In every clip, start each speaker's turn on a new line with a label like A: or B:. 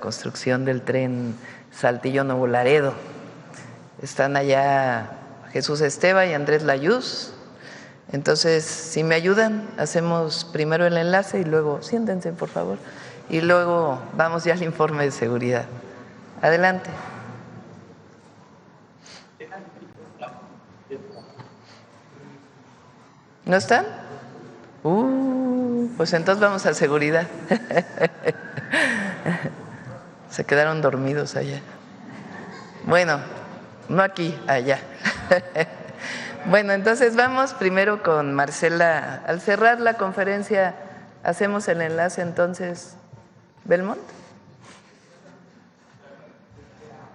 A: Construcción del tren Saltillo-Nuevo Laredo. Están allá Jesús Esteva y Andrés Layuz. Entonces, si me ayudan, hacemos primero el enlace y luego, siéntense por favor, y luego vamos ya al informe de seguridad. Adelante. ¿No están? Pues entonces vamos a seguridad. Se quedaron dormidos allá. Bueno, no aquí, allá. Bueno, entonces vamos primero con Marcela. Al cerrar la conferencia, hacemos el enlace entonces. ¿Belmont?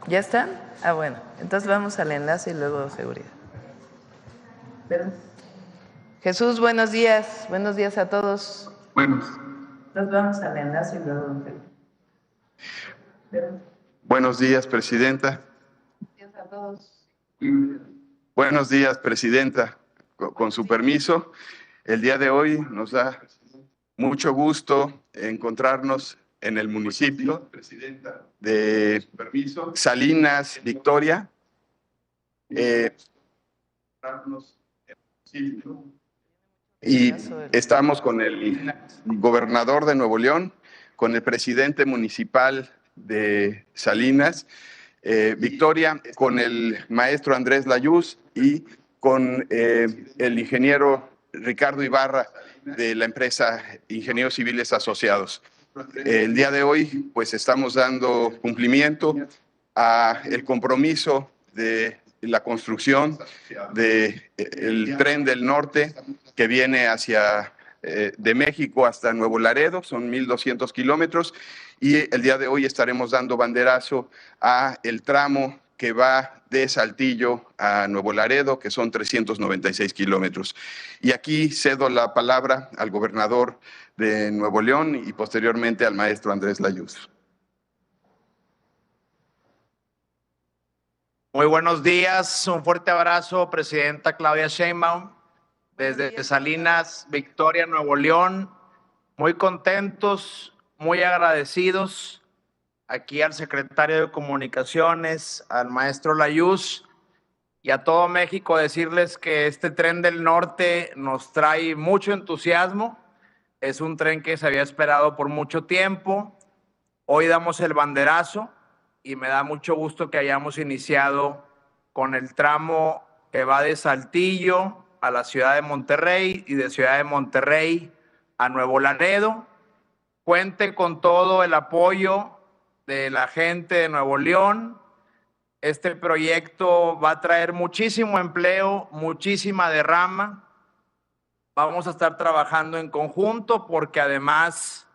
A: ¿Ya están? Ah, bueno, entonces vamos al enlace y luego seguridad. Jesús, buenos días a todos.
B: Buenos.
A: Entonces vamos al enlace y luego
B: Buenos días, Presidenta.
A: Buenos días a todos.
B: Buenos días, Presidenta. Con su permiso, el día de hoy nos da mucho gusto encontrarnos en el municipio de Salinas, Victoria. Y estamos con el gobernador de Nuevo León, con el presidente municipal de Salinas, Victoria, con el maestro Andrés Layuz y con el ingeniero Ricardo Ibarra de la empresa Ingenieros Civiles Asociados. El día de hoy, pues estamos dando cumplimiento a el compromiso de la construcción del tren del norte que viene hacia de México hasta Nuevo Laredo, son 1,200 kilómetros, y el día de hoy estaremos dando banderazo a el tramo que va de Saltillo a Nuevo Laredo, que son 396 kilómetros. Y aquí cedo la palabra al gobernador de Nuevo León y posteriormente al maestro Andrés Layuz.
C: Muy buenos días, un fuerte abrazo, Presidenta Claudia Sheinbaum, desde Salinas, Victoria, Nuevo León. Muy contentos, muy agradecidos aquí al secretario de Comunicaciones, al maestro Layuz y a todo México decirles que este tren del norte nos trae mucho entusiasmo. Es un tren que se había esperado por mucho tiempo. Hoy damos el banderazo y me da mucho gusto que hayamos iniciado con el tramo que va de Saltillo a la ciudad de Monterrey y de Ciudad de Monterrey a Nuevo Laredo. Cuente con todo el apoyo de la gente de Nuevo León. Este proyecto va a traer muchísimo empleo, muchísima derrama. Vamos a estar trabajando en conjunto porque además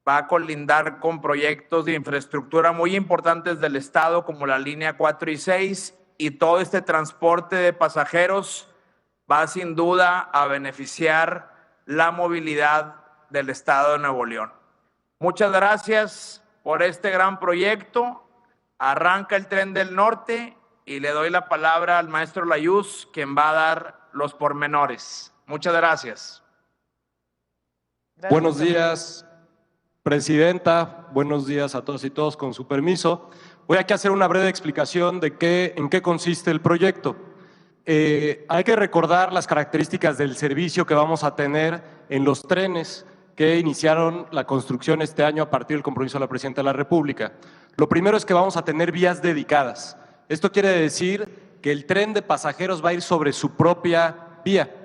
C: va a colindar con proyectos de infraestructura muy importantes del Estado como la línea 4 y 6, y todo este transporte de pasajeros va sin duda a beneficiar la movilidad del Estado de Nuevo León. Muchas gracias por este gran proyecto. Arranca el tren del norte y le doy la palabra al maestro Layuz, quien va a dar los pormenores. Muchas gracias.
D: Buenos días, Presidenta. Buenos días a todos y todos, con su permiso. Voy aquí a hacer una breve explicación de en qué consiste el proyecto. Hay que recordar las características del servicio que vamos a tener en los trenes que iniciaron la construcción este año a partir del compromiso de la Presidenta de la República. Lo primero es que vamos a tener vías dedicadas. Esto quiere decir que el tren de pasajeros va a ir sobre su propia vía,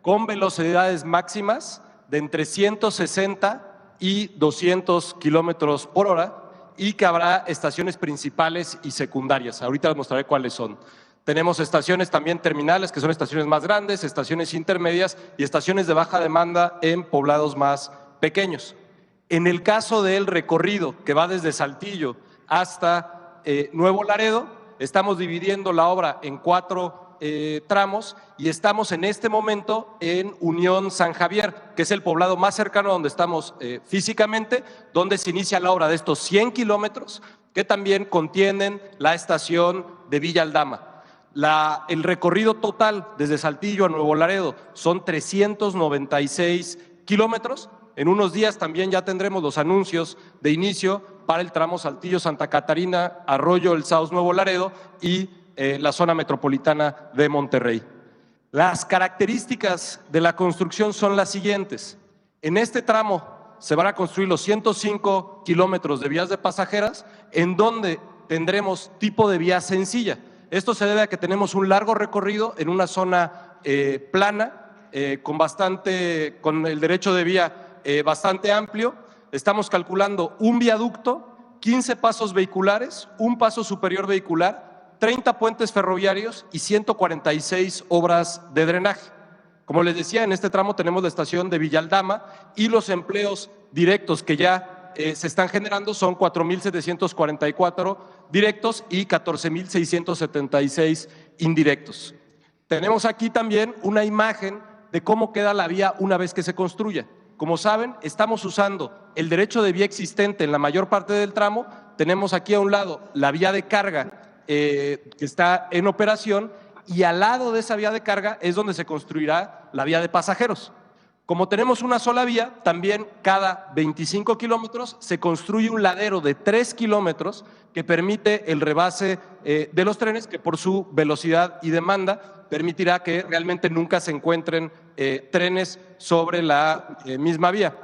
D: con velocidades máximas de entre 160 y 200 kilómetros por hora, y que habrá estaciones principales y secundarias. Ahorita les mostraré cuáles son. Tenemos estaciones también terminales, que son estaciones más grandes, estaciones intermedias y estaciones de baja demanda en poblados más pequeños. En el caso del recorrido que va desde Saltillo hasta Nuevo Laredo, estamos dividiendo la obra en 4 tramos y estamos en este momento en Unión San Javier, que es el poblado más cercano a donde estamos físicamente, donde se inicia la obra de estos 100 kilómetros que también contienen la estación de Villa Aldama. El recorrido total desde Saltillo a Nuevo Laredo son 396 kilómetros. En unos días también ya tendremos los anuncios de inicio para el tramo Saltillo-Santa Catarina, Arroyo El Sauz, Nuevo Laredo y la zona metropolitana de Monterrey. Las características de la construcción son las siguientes. En este tramo se van a construir los 105 kilómetros de vías de pasajeras, en donde tendremos tipo de vía sencilla. Esto se debe a que tenemos un largo recorrido en una zona plana, con el derecho de vía bastante amplio. Estamos calculando un viaducto, 15 pasos vehiculares, un paso superior vehicular, 30 puentes ferroviarios y 146 obras de drenaje. Como les decía, en este tramo tenemos la estación de Villaldama y los empleos directos que ya se están generando son 4.744 directos y 14.676 indirectos. Tenemos aquí también una imagen de cómo queda la vía una vez que se construya. Como saben, estamos usando el derecho de vía existente en la mayor parte del tramo. Tenemos aquí a un lado la vía de carga que está en operación, y al lado de esa vía de carga es donde se construirá la vía de pasajeros. Como tenemos una sola vía, también cada 25 kilómetros se construye un ladero de 3 kilómetros que permite el rebase de los trenes, que por su velocidad y demanda permitirá que realmente nunca se encuentren trenes sobre la misma vía.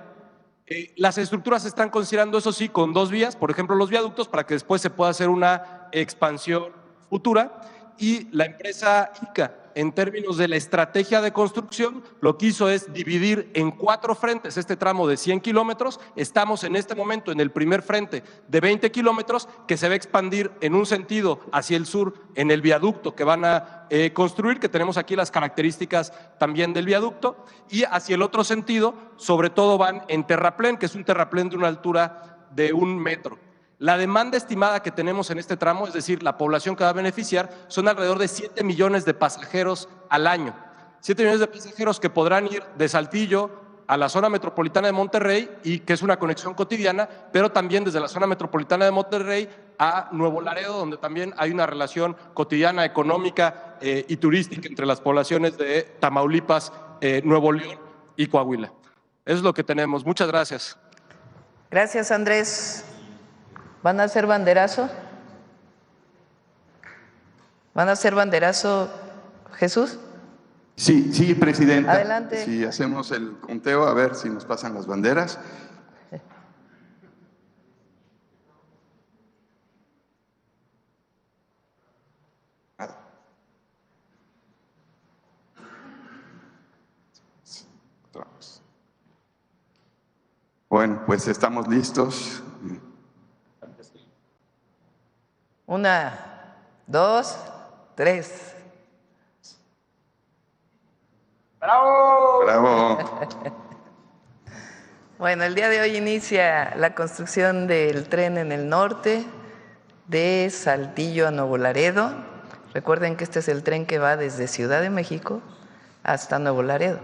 D: Las estructuras se están considerando, eso sí, con 2 vías, por ejemplo los viaductos, para que después se pueda hacer una expansión futura. Y la empresa ICA, en términos de la estrategia de construcción, lo que hizo es dividir en 4 frentes este tramo de 100 kilómetros. Estamos en este momento en el primer frente de 20 kilómetros, que se va a expandir en un sentido hacia el sur en el viaducto que van a construir, que tenemos aquí las características también del viaducto, y hacia el otro sentido, sobre todo van en terraplén, que es un terraplén de una altura de 1 metro. La demanda estimada que tenemos en este tramo, es decir, la población que va a beneficiar, son alrededor de 7 millones de pasajeros al año. 7 millones de pasajeros que podrán ir de Saltillo a la zona metropolitana de Monterrey, y que es una conexión cotidiana, pero también desde la zona metropolitana de Monterrey a Nuevo Laredo, donde también hay una relación cotidiana, económica y turística entre las poblaciones de Tamaulipas, Nuevo León y Coahuila. Eso es lo que tenemos. Muchas gracias.
A: Gracias, Andrés. ¿Van a hacer banderazo? ¿Van a hacer banderazo, Jesús?
B: Sí, presidenta.
A: Adelante.
B: Si hacemos el conteo, a ver si nos pasan las banderas. Bueno, pues estamos listos.
A: 1, 2, 3.
C: ¡Bravo!
B: Bravo.
A: Bueno, el día de hoy inicia la construcción del tren en el norte de Saltillo a Nuevo Laredo. Recuerden que este es el tren que va desde Ciudad de México hasta Nuevo Laredo.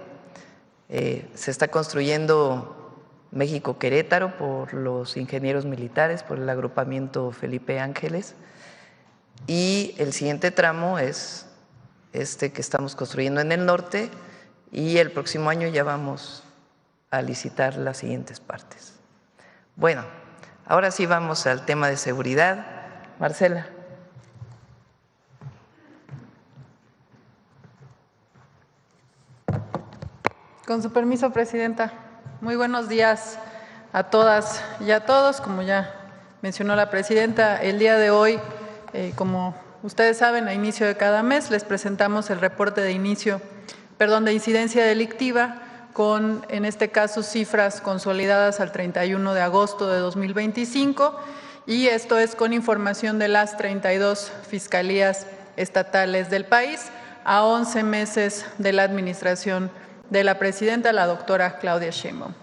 A: Se está construyendo México-Querétaro por los ingenieros militares, por el agrupamiento Felipe Ángeles. Y el siguiente tramo es este que estamos construyendo en el norte, y el próximo año ya vamos a licitar las siguientes partes. Bueno, ahora sí vamos al tema de seguridad. Marcela.
E: Con su permiso, presidenta. Muy buenos días a todas y a todos. Como ya mencionó la presidenta, el día de hoy, como ustedes saben, a inicio de cada mes les presentamos el reporte de incidencia delictiva con, en este caso, cifras consolidadas al 31 de agosto de 2025, y esto es con información de las 32 fiscalías estatales del país a 11 meses de la administración de la presidenta, la doctora Claudia Sheinbaum.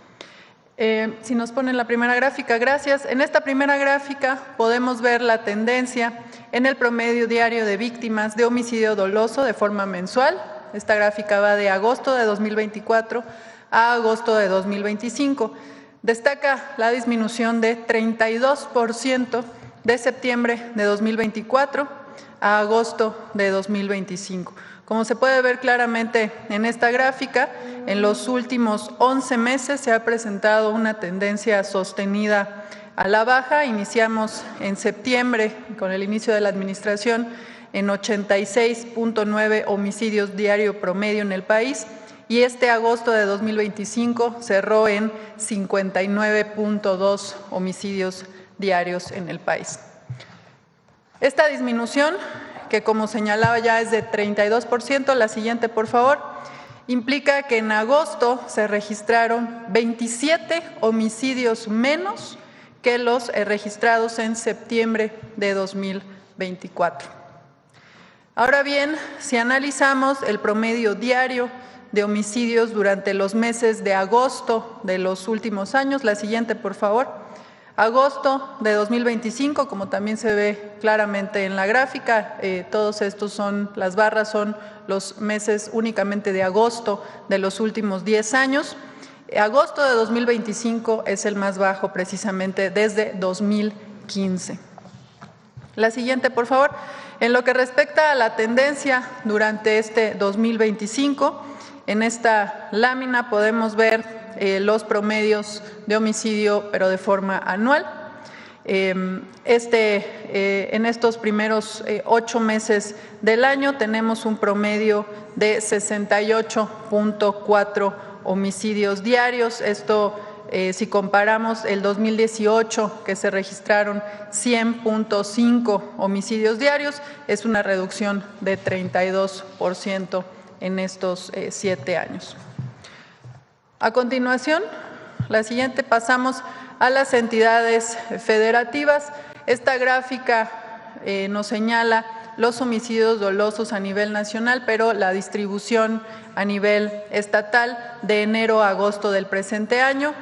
E: Si nos ponen la primera gráfica, gracias. En esta primera gráfica podemos ver la tendencia en el promedio diario de víctimas de homicidio doloso de forma mensual. Esta gráfica va de agosto de 2024 a agosto de 2025. Destaca la disminución de 32% de septiembre de 2024 a agosto de 2025. Como se puede ver claramente en esta gráfica, en los últimos 11 meses se ha presentado una tendencia sostenida a la baja. Iniciamos en septiembre, con el inicio de la administración, en 86.9 homicidios diario promedio en el país, y este agosto de 2025 cerró en 59.2 homicidios diarios en el país. Esta disminución, que como señalaba ya es de 32%, la siguiente por favor, implica que en agosto se registraron 27 homicidios menos que los registrados en septiembre de 2024. Ahora bien, si analizamos el promedio diario de homicidios durante los meses de agosto de los últimos años, la siguiente por favor, agosto de 2025, como también se ve claramente en la gráfica, todos estos las barras son los meses únicamente de agosto de los últimos 10 años. Agosto de 2025 es el más bajo precisamente desde 2015. La siguiente, por favor. En lo que respecta a la tendencia durante este 2025, en esta lámina podemos ver los promedios de homicidio, pero de forma anual. En estos primeros 8 meses del año tenemos un promedio de 68.4 homicidios diarios. Esto, si comparamos el 2018, que se registraron 100.5 homicidios diarios, es una reducción de 32% en estos 7 años. A continuación, la siguiente, pasamos a las entidades federativas. Esta gráfica nos señala los homicidios dolosos a nivel nacional, pero la distribución a nivel estatal de enero a agosto del presente año.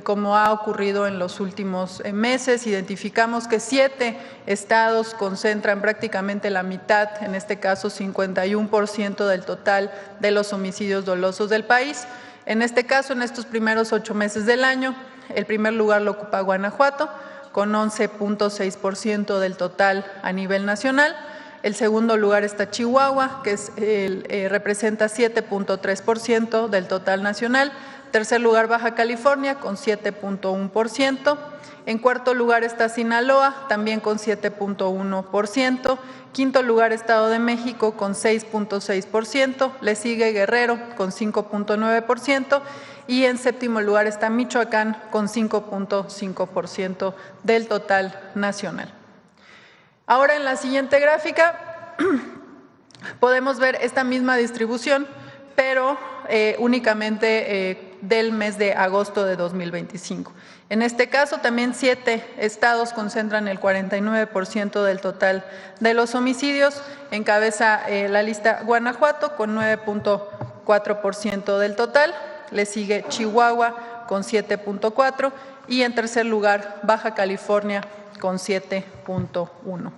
E: Como ha ocurrido en los últimos meses, identificamos que 7 estados concentran prácticamente la mitad, en este caso 51% del total de los homicidios dolosos del país. En este caso, en estos primeros 8 meses del año, el primer lugar lo ocupa Guanajuato, con 11.6% del total a nivel nacional. El segundo lugar está Chihuahua, que representa 7.3% del total nacional. Tercer lugar, Baja California, con 7.1%. En cuarto lugar está Sinaloa, también con 7.1%. Quinto lugar, Estado de México, con 6.6%. Le sigue Guerrero, con 5.9%. Y en séptimo lugar está Michoacán, con 5.5% del total nacional. Ahora, en la siguiente gráfica podemos ver esta misma distribución, pero únicamente del mes de agosto de 2025. En este caso, también 7 estados concentran el 49% del total de los homicidios. Encabeza la lista Guanajuato, con 9.4% del total. Le sigue Chihuahua, con 7.4%. Y en tercer lugar, Baja California, con 7.1%.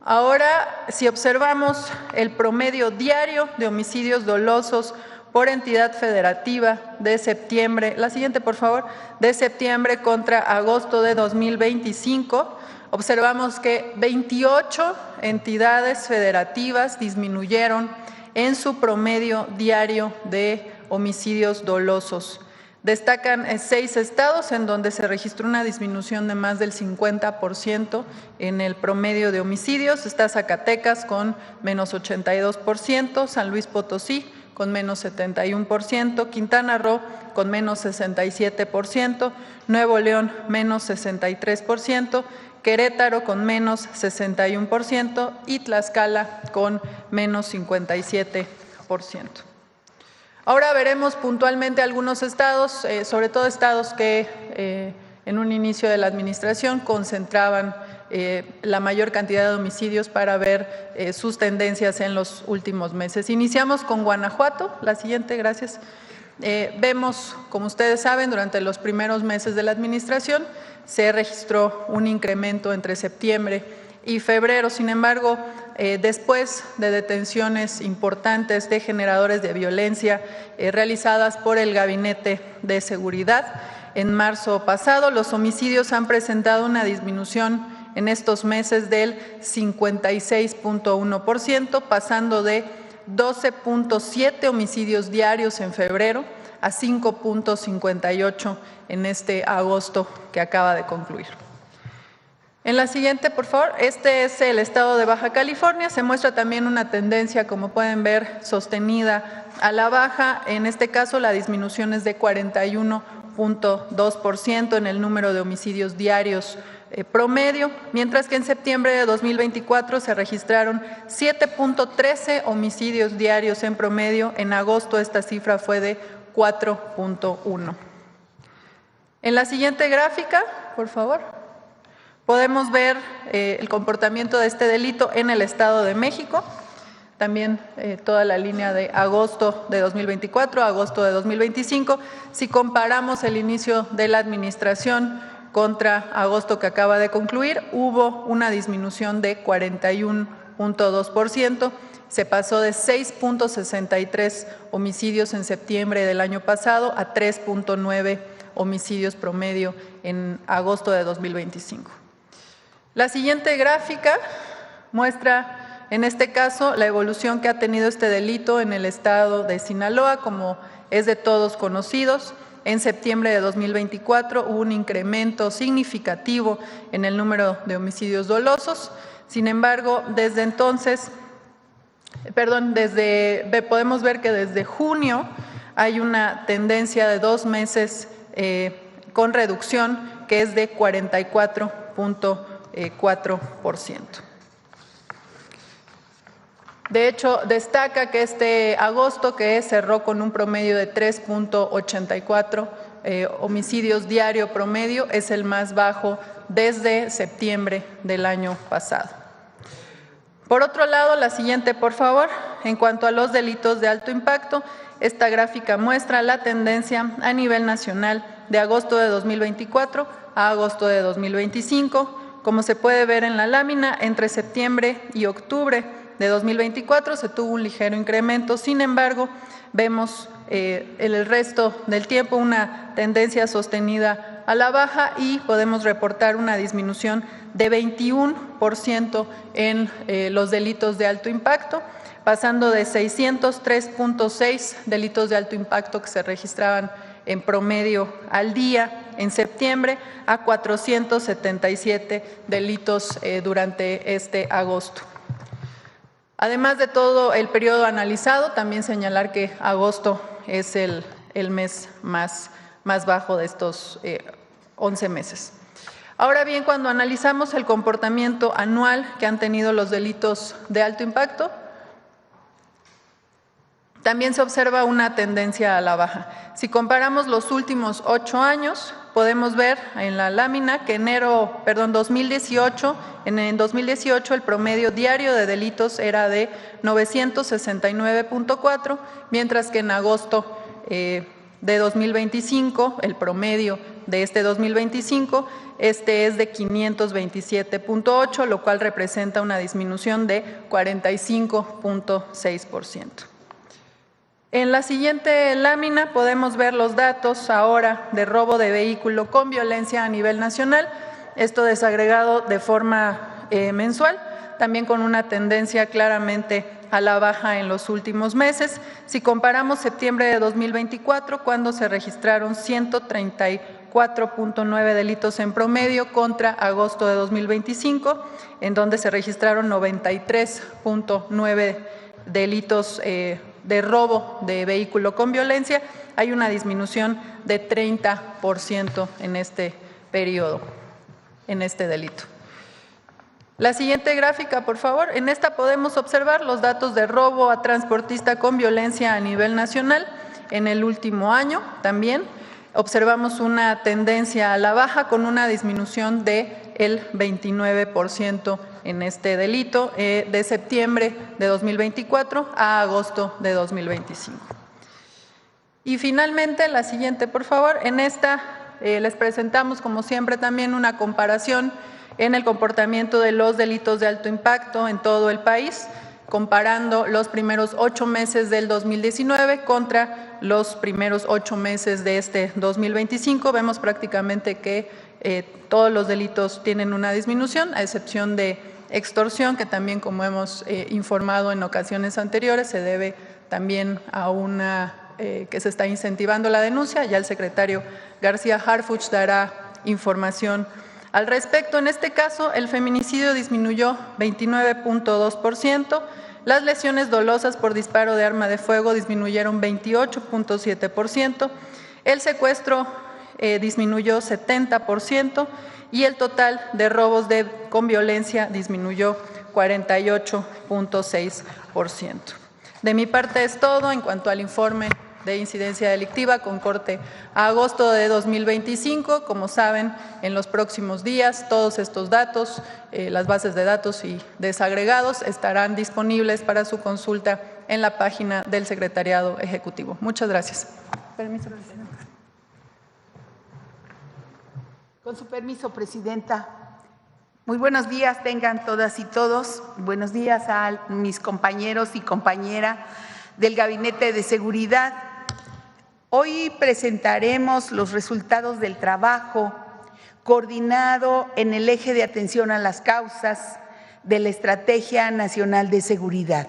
E: Ahora, si observamos el promedio diario de homicidios dolosos por entidad federativa de septiembre, la siguiente por favor, de septiembre contra agosto de 2025, observamos que 28 entidades federativas disminuyeron en su promedio diario de homicidios dolosos. Destacan 6 estados en donde se registró una disminución de más del 50% en el promedio de homicidios. Está Zacatecas con menos 82%, San Luis Potosí con menos 71%, Quintana Roo con menos 67%, Nuevo León menos 63%, Querétaro con menos 61% y Tlaxcala con menos 57%. Ahora veremos puntualmente algunos estados, sobre todo estados que en un inicio de la administración concentraban la mayor cantidad de homicidios, para ver sus tendencias en los últimos meses. Iniciamos con Guanajuato. La siguiente, gracias. Vemos, como ustedes saben, durante los primeros meses de la administración se registró un incremento entre septiembre y febrero. Sin embargo, después de detenciones importantes de generadores de violencia realizadas por el Gabinete de Seguridad, en marzo pasado, los homicidios han presentado una disminución en estos meses del 56.1%, pasando de 12.7 homicidios diarios en febrero a 5.58 en este agosto que acaba de concluir. En la siguiente, por favor, este es el estado de Baja California. Se muestra también una tendencia, como pueden ver, sostenida a la baja. En este caso, la disminución es de 41.2% en el número de homicidios diarios promedio, mientras que en septiembre de 2024 se registraron 7.13 homicidios diarios en promedio. En agosto esta cifra fue de 4.1. En la siguiente gráfica, por favor, podemos ver el comportamiento de este delito en el Estado de México. También toda la línea de agosto de 2024 a agosto de 2025. Si comparamos el inicio de la administración contra agosto que acaba de concluir, hubo una disminución de 41.2%. Se pasó de 6.63 homicidios en septiembre del año pasado a 3.9 homicidios promedio en agosto de 2025. La siguiente gráfica muestra, en este caso, la evolución que ha tenido este delito en el estado de Sinaloa, como es de todos conocidos. En septiembre de 2024 hubo un incremento significativo en el número de homicidios dolosos. Sin embargo, desde entonces, podemos ver que desde junio hay una tendencia de 2 meses con reducción, que es de 44.4%. De hecho, destaca que este agosto, que cerró con un promedio de 3.84 homicidios diario promedio, es el más bajo desde septiembre del año pasado. Por otro lado, la siguiente, por favor. En cuanto a los delitos de alto impacto, esta gráfica muestra la tendencia a nivel nacional de agosto de 2024 a agosto de 2025. Como se puede ver en la lámina, entre septiembre y octubre de 2024 se tuvo un ligero incremento. Sin embargo, vemos en el resto del tiempo una tendencia sostenida a la baja y podemos reportar una disminución de 21% en los delitos de alto impacto, pasando de 603.6 delitos de alto impacto que se registraban en promedio al día en septiembre a 477 delitos durante este agosto. Además de todo el periodo analizado, también señalar que agosto es el mes más bajo de estos 11 meses. Ahora bien, cuando analizamos el comportamiento anual que han tenido los delitos de alto impacto, también se observa una tendencia a la baja. Si comparamos los últimos 8 años, podemos ver en la lámina que en 2018 el promedio diario de delitos era de 969.4, mientras que en agosto de 2025, el promedio de este 2025, es de 527.8, lo cual representa una disminución de 45.6%. En la siguiente lámina podemos ver los datos ahora de robo de vehículo con violencia a nivel nacional, esto desagregado de forma mensual, también con una tendencia claramente a la baja en los últimos meses. Si comparamos septiembre de 2024, cuando se registraron 134.9 delitos en promedio, contra agosto de 2025, en donde se registraron 93.9 delitos de robo de vehículo con violencia, hay una disminución de 30% en este periodo, en este delito. La siguiente gráfica, por favor. En esta podemos observar los datos de robo a transportista con violencia a nivel nacional. En el último año también observamos una tendencia a la baja con una disminución del 29% en este delito de septiembre de 2024 a agosto de 2025. Y finalmente, la siguiente, por favor. En esta les presentamos, como siempre, también una comparación en el comportamiento de los delitos de alto impacto en todo el país, comparando los primeros 8 meses del 2019 contra los primeros 8 meses de este 2025. Vemos prácticamente que todos los delitos tienen una disminución, a excepción de extorsión, que también, como hemos informado en ocasiones anteriores, se debe también a una que se está incentivando la denuncia. Ya el secretario García Harfuch dará información al respecto. En este caso, el feminicidio disminuyó 29.2%, las lesiones dolosas por disparo de arma de fuego disminuyeron 28.7%, el secuestro disminuyó 70% y el total de robos con violencia disminuyó 48.6%. De mi parte es todo en cuanto al informe de incidencia delictiva con corte a agosto de 2025. Como saben, en los próximos días todos estos datos, las bases de datos y desagregados estarán disponibles para su consulta en la página del Secretariado Ejecutivo. Muchas gracias.
F: Permiso, Presidenta. Con su permiso, Presidenta. Muy buenos días tengan todas y todos. Buenos días a mis compañeros y compañeras del Gabinete de Seguridad. Hoy presentaremos los resultados del trabajo coordinado en el eje de atención a las causas de la Estrategia Nacional de Seguridad.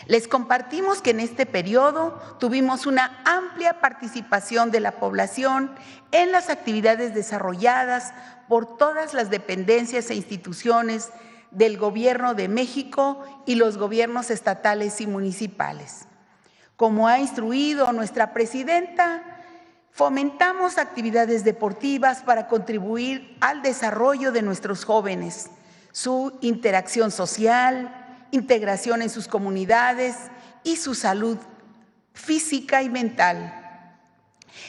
F: Les compartimos que en este periodo tuvimos una amplia participación de la población en las actividades desarrolladas por todas las dependencias e instituciones del Gobierno de México y los gobiernos estatales y municipales. Como ha instruido nuestra presidenta, fomentamos actividades deportivas para contribuir al desarrollo de nuestros jóvenes, su interacción social, integración en sus comunidades y su salud física y mental.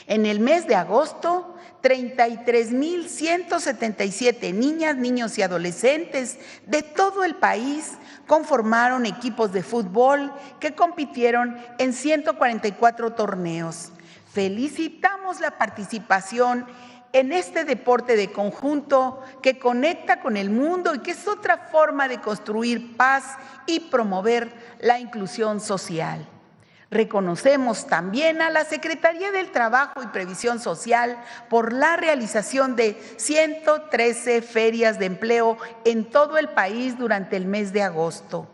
F: En el mes de agosto, 33,177 niñas, niños y adolescentes de todo el país conformaron equipos de fútbol que compitieron en 144 torneos. Felicitamos la participación en este deporte de conjunto que conecta con el mundo y que es otra forma de construir paz y promover la inclusión social. Reconocemos también a la Secretaría del Trabajo y Previsión Social por la realización de 113 ferias de empleo en todo el país durante el mes de agosto.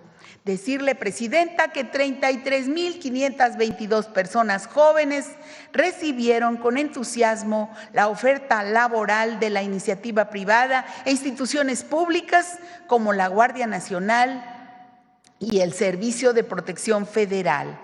F: Decirle, Presidenta, que 33,522 personas jóvenes recibieron con entusiasmo la oferta laboral de la iniciativa privada e instituciones públicas como la Guardia Nacional y el Servicio de Protección Federal.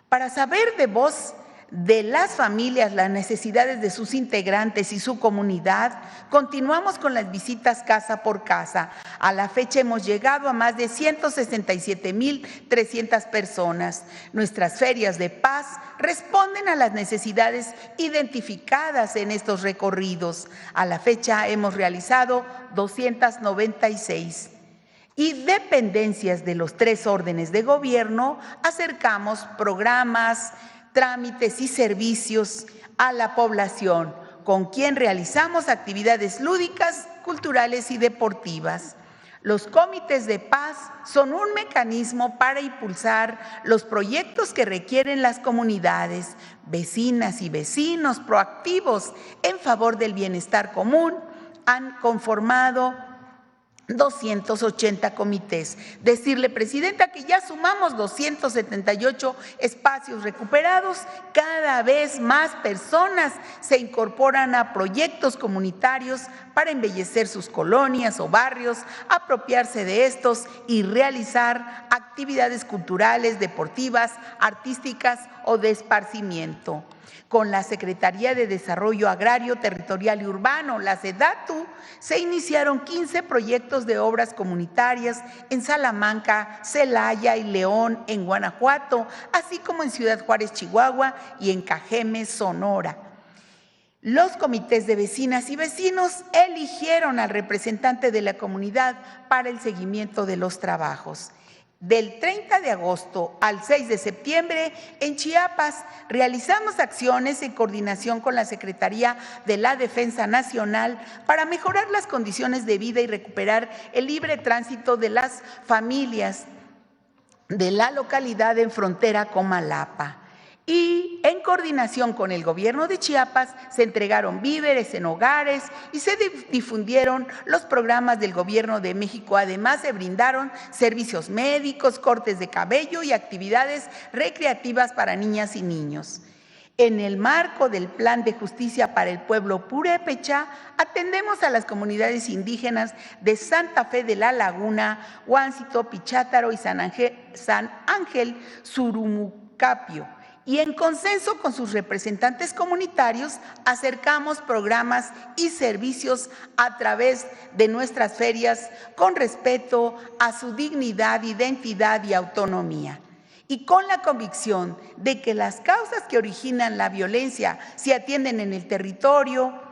F: Para saber de voz de las familias las necesidades de sus integrantes y su comunidad, continuamos con las visitas casa por casa. A la fecha hemos llegado a más de 167,300 personas. Nuestras ferias de paz responden a las necesidades identificadas en estos recorridos. A la fecha hemos realizado 296. Y dependencias de los 3 órdenes de gobierno acercamos programas, trámites y servicios a la población, con quien realizamos actividades lúdicas, culturales y deportivas. Los comités de paz son un mecanismo para impulsar los proyectos que requieren las comunidades, vecinas y vecinos proactivos en favor del bienestar común. Han conformado 280 comités. Decirle, Presidenta, que ya sumamos 278 espacios recuperados. Cada vez más personas se incorporan a proyectos comunitarios para embellecer sus colonias o barrios, apropiarse de estos y realizar actividades culturales, deportivas, artísticas o de esparcimiento. Con la Secretaría de Desarrollo Agrario, Territorial y Urbano, la SEDATU, se iniciaron 15 proyectos de obras comunitarias en Salamanca, Celaya y León, en Guanajuato, así como en Ciudad Juárez, Chihuahua, y en Cajeme, Sonora. Los comités de vecinas y vecinos eligieron al representante de la comunidad para el seguimiento de los trabajos. Del 30 de agosto al 6 de septiembre, en Chiapas, realizamos acciones en coordinación con la Secretaría de la Defensa Nacional para mejorar las condiciones de vida y recuperar el libre tránsito de las familias de la localidad en frontera con Malapa. Y en coordinación con el gobierno de Chiapas se entregaron víveres en hogares y se difundieron los programas del gobierno de México. Además se brindaron servicios médicos, cortes de cabello y actividades recreativas para niñas y niños. En el marco del Plan de Justicia para el Pueblo Purépecha, atendemos a las comunidades indígenas de Santa Fe de la Laguna, Huáncito, Pichátaro y San Ángel Surumucapio. Y en consenso con sus representantes comunitarios, acercamos programas y servicios a través de nuestras ferias con respeto a su dignidad, identidad y autonomía. Y con la convicción de que las causas que originan la violencia se atienden en el territorio,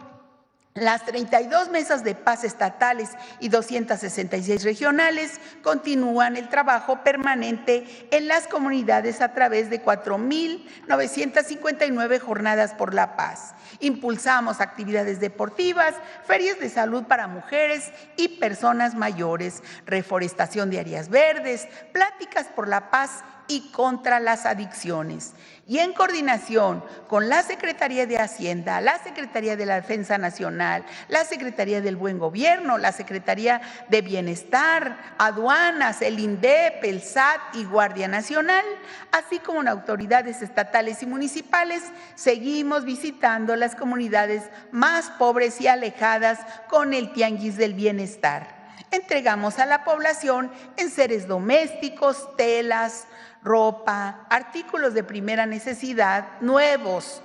F: las 32 mesas de paz estatales y 266 regionales continúan el trabajo permanente en las comunidades a través de 4.959 jornadas por la paz. Impulsamos actividades deportivas, ferias de salud para mujeres y personas mayores, reforestación de áreas verdes, pláticas por la paz y contra las adicciones. Y en coordinación con la Secretaría de Hacienda, la Secretaría de la Defensa Nacional, la Secretaría del Buen Gobierno, la Secretaría de Bienestar, Aduanas, el INDEP, el SAT y Guardia Nacional, así como en autoridades estatales y municipales, seguimos visitando las comunidades más pobres y alejadas con el Tianguis del Bienestar. Entregamos a la población enseres domésticos, telas, ropa, artículos de primera necesidad, nuevos,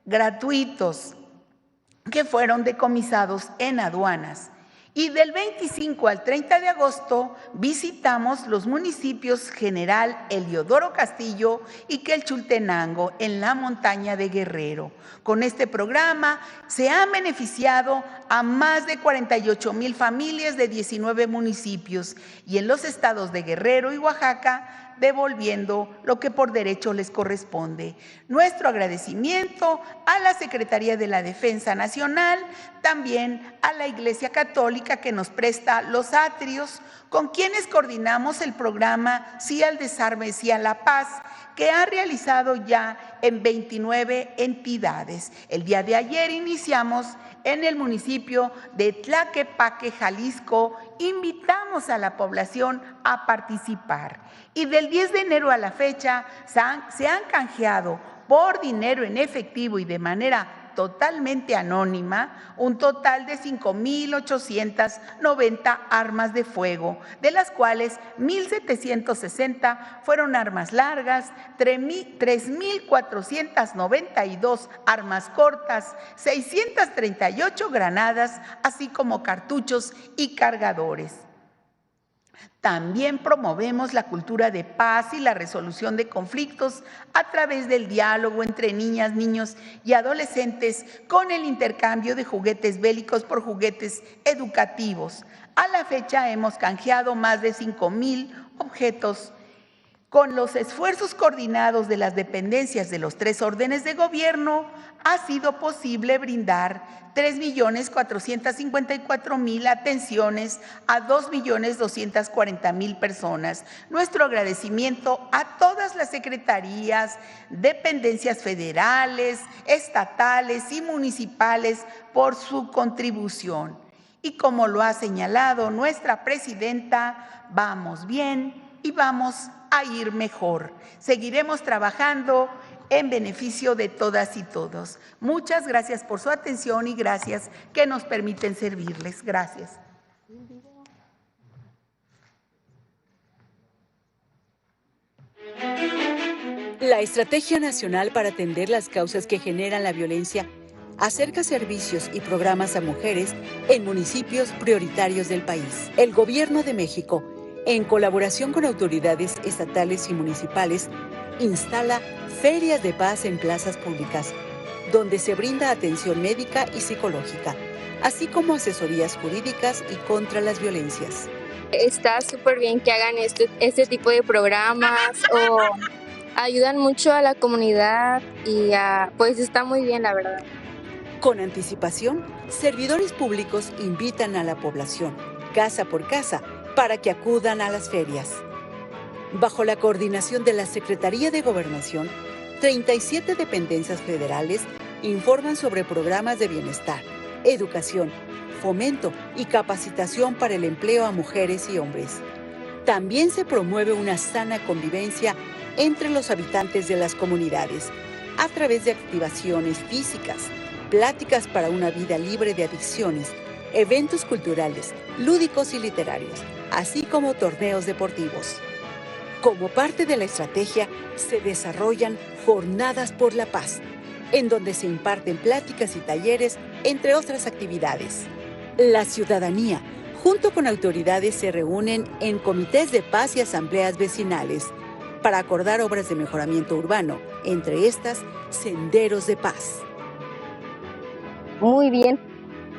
F: gratuitos, que fueron decomisados en aduanas. Y del 25 al 30 de agosto visitamos los municipios General Heliodoro Castillo y Quelchultenango en la montaña de Guerrero. Con este programa se han beneficiado a más de 48,000 familias de 19 municipios y en los estados de Guerrero y Oaxaca, devolviendo lo que por derecho les corresponde. Nuestro agradecimiento a la Secretaría de la Defensa Nacional, también a la Iglesia Católica que nos presta los atrios, con quienes coordinamos el programa Sí al Desarme, Sí a la Paz, que ha realizado ya en 29 entidades. El día de ayer iniciamos en el municipio de Tlaquepaque, Jalisco. Invitamos a la población a participar. Y del 10 de enero a la fecha se han canjeado por dinero en efectivo y de manera totalmente anónima un total de 5,890 armas de fuego, de las cuales 1,760 fueron armas largas, 3,492 armas cortas, 638 granadas, así como cartuchos y cargadores. También promovemos la cultura de paz y la resolución de conflictos a través del diálogo entre niñas, niños y adolescentes con el intercambio de juguetes bélicos por juguetes educativos. A la fecha hemos canjeado más de 5,000 objetos. Con los esfuerzos coordinados de las dependencias de los 3 órdenes de gobierno, ha sido posible brindar 3,454,000 atenciones a 2,240,000 personas. Nuestro agradecimiento a todas las secretarías, dependencias federales, estatales y municipales por su contribución. Y como lo ha señalado nuestra presidenta, vamos bien y vamos a ir mejor. Seguiremos trabajando en beneficio de todas y todos. Muchas gracias por su atención y gracias que nos permiten servirles. Gracias.
G: La Estrategia Nacional para atender las causas que generan la violencia acerca servicios y programas a mujeres en municipios prioritarios del país. El Gobierno de México, en colaboración con autoridades estatales y municipales, instala ferias de paz en plazas públicas, donde se brinda atención médica y psicológica, así como asesorías jurídicas y contra las violencias.
H: Está súper bien que hagan este tipo de programas o ayudan mucho a la comunidad y pues está muy bien, la verdad.
G: Con anticipación, servidores públicos invitan a la población, casa por casa, para que acudan a las ferias. Bajo la coordinación de la Secretaría de Gobernación, 37 dependencias federales informan sobre programas de bienestar, educación, fomento y capacitación para el empleo a mujeres y hombres. También se promueve una sana convivencia entre los habitantes de las comunidades a través de activaciones físicas, pláticas para una vida libre de adicciones, eventos culturales, lúdicos y literarios, así como torneos deportivos. Como parte de la estrategia, se desarrollan jornadas por la paz, en donde se imparten pláticas y talleres, entre otras actividades. La ciudadanía, junto con autoridades, se reúnen en comités de paz y asambleas vecinales para acordar obras de mejoramiento urbano, entre estas, senderos de paz.
I: Muy bien,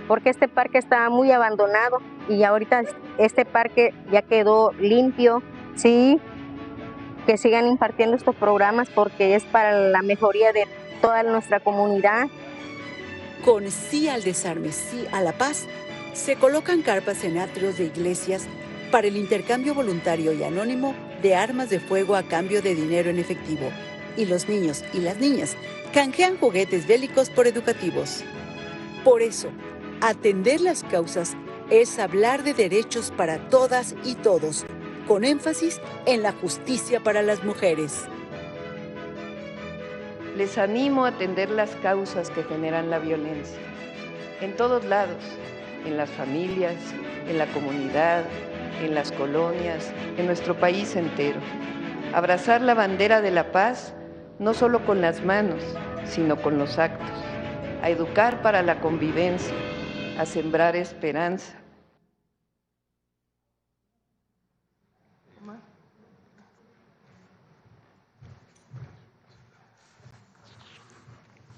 I: porque este parque estaba muy abandonado y ahorita este parque ya quedó limpio. Sí, que sigan impartiendo estos programas porque es para la mejoría de toda nuestra comunidad.
G: Con Sí al Desarme, Sí a la Paz, se colocan carpas en atrios de iglesias para el intercambio voluntario y anónimo de armas de fuego a cambio de dinero en efectivo. Y los niños y las niñas canjean juguetes bélicos por educativos. Por eso, atender las causas es hablar de derechos para todas y todos, con énfasis en la justicia para las mujeres.
J: Les animo a atender las causas que generan la violencia, en todos lados, en las familias, en la comunidad, en las colonias, en nuestro país entero. Abrazar la bandera de la paz, no solo con las manos, sino con los actos. A educar para la convivencia, a sembrar esperanza.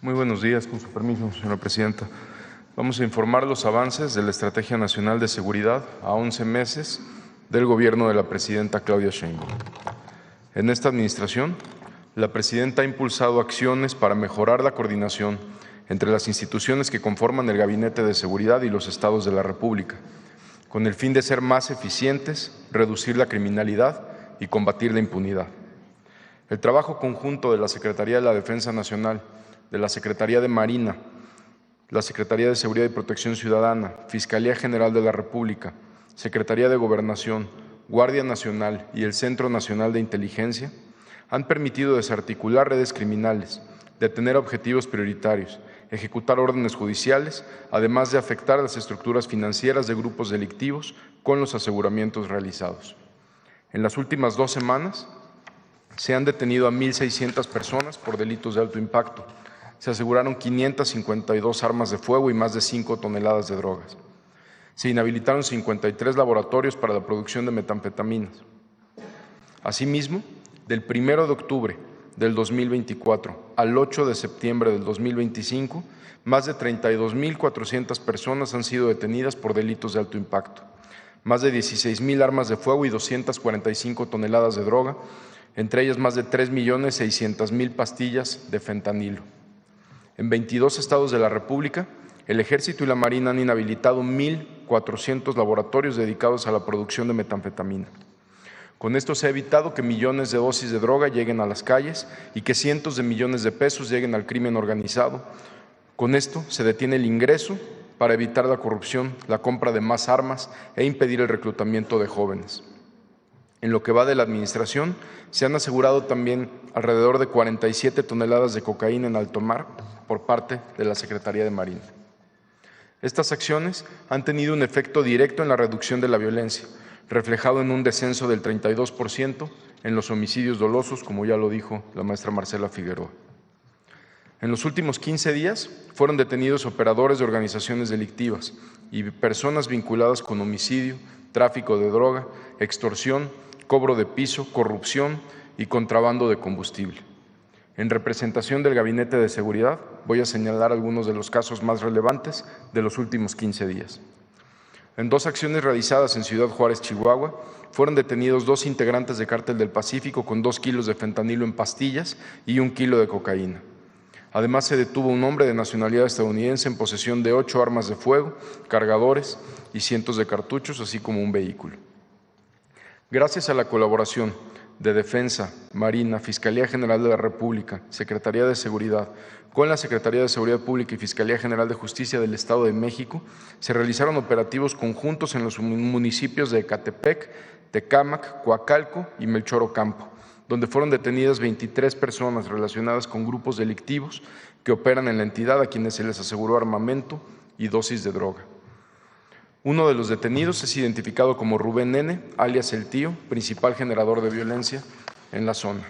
K: Muy buenos días, con su permiso, señora presidenta. Vamos a informar los avances de la Estrategia Nacional de Seguridad a 11 meses del gobierno de la presidenta Claudia Sheinbaum. En esta administración, la presidenta ha impulsado acciones para mejorar la coordinación entre las instituciones que conforman el Gabinete de Seguridad y los estados de la República, con el fin de ser más eficientes, reducir la criminalidad y combatir la impunidad. El trabajo conjunto de la Secretaría de la Defensa Nacional, de la Secretaría de Marina, la Secretaría de Seguridad y Protección Ciudadana, Fiscalía General de la República, Secretaría de Gobernación, Guardia Nacional y el Centro Nacional de Inteligencia han permitido desarticular redes criminales, detener objetivos prioritarios, ejecutar órdenes judiciales, además de afectar las estructuras financieras de grupos delictivos con los aseguramientos realizados. En las últimas 2 semanas se han detenido a 1,600 personas por delitos de alto impacto. Se aseguraron 552 armas de fuego y más de 5 toneladas de drogas. Se inhabilitaron 53 laboratorios para la producción de metanfetaminas. Asimismo, del 1 de octubre del 2024 al 8 de septiembre del 2025, más de 32,400 personas han sido detenidas por delitos de alto impacto. Más de 16,000 armas de fuego y 245 toneladas de droga, entre ellas más de 3,600,000 pastillas de fentanilo. En 22 estados de la República, el Ejército y la Marina han inhabilitado 1,400 laboratorios dedicados a la producción de metanfetamina. Con esto se ha evitado que millones de dosis de droga lleguen a las calles y que cientos de millones de pesos lleguen al crimen organizado. Con esto se detiene el ingreso para evitar la corrupción, la compra de más armas e impedir el reclutamiento de jóvenes. En lo que va de la administración, se han asegurado también alrededor de 47 toneladas de cocaína en alto mar por parte de la Secretaría de Marina. Estas acciones han tenido un efecto directo en la reducción de la violencia, reflejado en un descenso del 32% en los homicidios dolosos, como ya lo dijo la maestra Marcela Figueroa. En los últimos 15 días fueron detenidos operadores de organizaciones delictivas y personas vinculadas con homicidio, tráfico de droga, extorsión, cobro de piso, corrupción y contrabando de combustible. En representación del Gabinete de Seguridad, voy a señalar algunos de los casos más relevantes de los últimos 15 días. En 2 acciones realizadas en Ciudad Juárez, Chihuahua, fueron detenidos 2 integrantes de Cártel del Pacífico con 2 kilos de fentanilo en pastillas y 1 kilo de cocaína. Además, se detuvo un hombre de nacionalidad estadounidense en posesión de 8 armas de fuego, cargadores y cientos de cartuchos, así como un vehículo. Gracias a la colaboración de Defensa, Marina, Fiscalía General de la República, Secretaría de Seguridad, con la Secretaría de Seguridad Pública y Fiscalía General de Justicia del Estado de México, se realizaron operativos conjuntos en los municipios de Ecatepec, Tecámac, Coacalco y Melchor Ocampo, donde fueron detenidas 23 personas relacionadas con grupos delictivos que operan en la entidad, a quienes se les aseguró armamento y dosis de droga. Uno de los detenidos es identificado como Rubén N., alias El Tío, principal generador de violencia en la zona.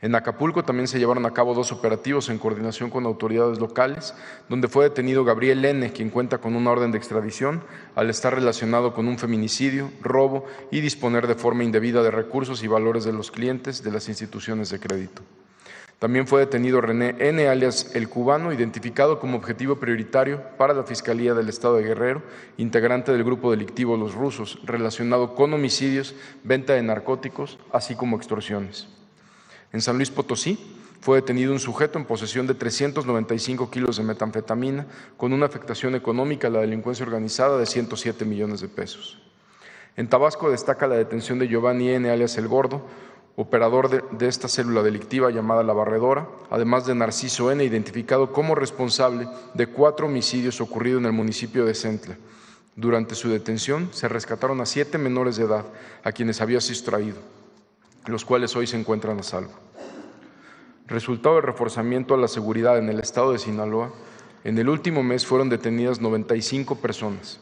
K: En Acapulco también se llevaron a cabo 2 operativos en coordinación con autoridades locales, donde fue detenido Gabriel N., quien cuenta con una orden de extradición al estar relacionado con un feminicidio, robo y disponer de forma indebida de recursos y valores de los clientes de las instituciones de crédito. También fue detenido René N., alias El Cubano, identificado como objetivo prioritario para la Fiscalía del Estado de Guerrero, integrante del grupo delictivo Los Rusos, relacionado con homicidios, venta de narcóticos, así como extorsiones. En San Luis Potosí fue detenido un sujeto en posesión de 395 kilos de metanfetamina, con una afectación económica a la delincuencia organizada de 107 millones de pesos. En Tabasco destaca la detención de Giovanni N., alias El Gordo, operador de esta célula delictiva llamada La Barredora, además de Narciso N., identificado como responsable de 4 homicidios ocurridos en el municipio de Centla. Durante su detención se rescataron a 7 menores de edad, a quienes había sustraído, los cuales hoy se encuentran a salvo. Resultado del reforzamiento a la seguridad en el estado de Sinaloa, en el último mes fueron detenidas 95 personas,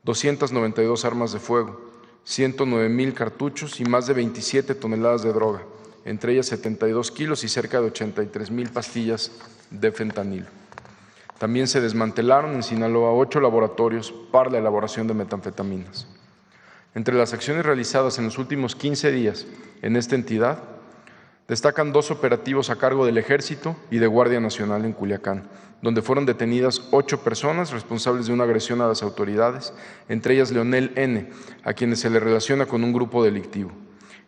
K: 292 armas de fuego, 109,000 cartuchos y más de 27 toneladas de droga, entre ellas 72 kilos y cerca de 83,000 pastillas de fentanilo. También se desmantelaron en Sinaloa 8 laboratorios para la elaboración de metanfetaminas. Entre las acciones realizadas en los últimos 15 días en esta entidad, destacan 2 operativos a cargo del Ejército y de Guardia Nacional en Culiacán, donde fueron detenidas 8 personas responsables de una agresión a las autoridades, entre ellas Leonel N., a quienes se le relaciona con un grupo delictivo.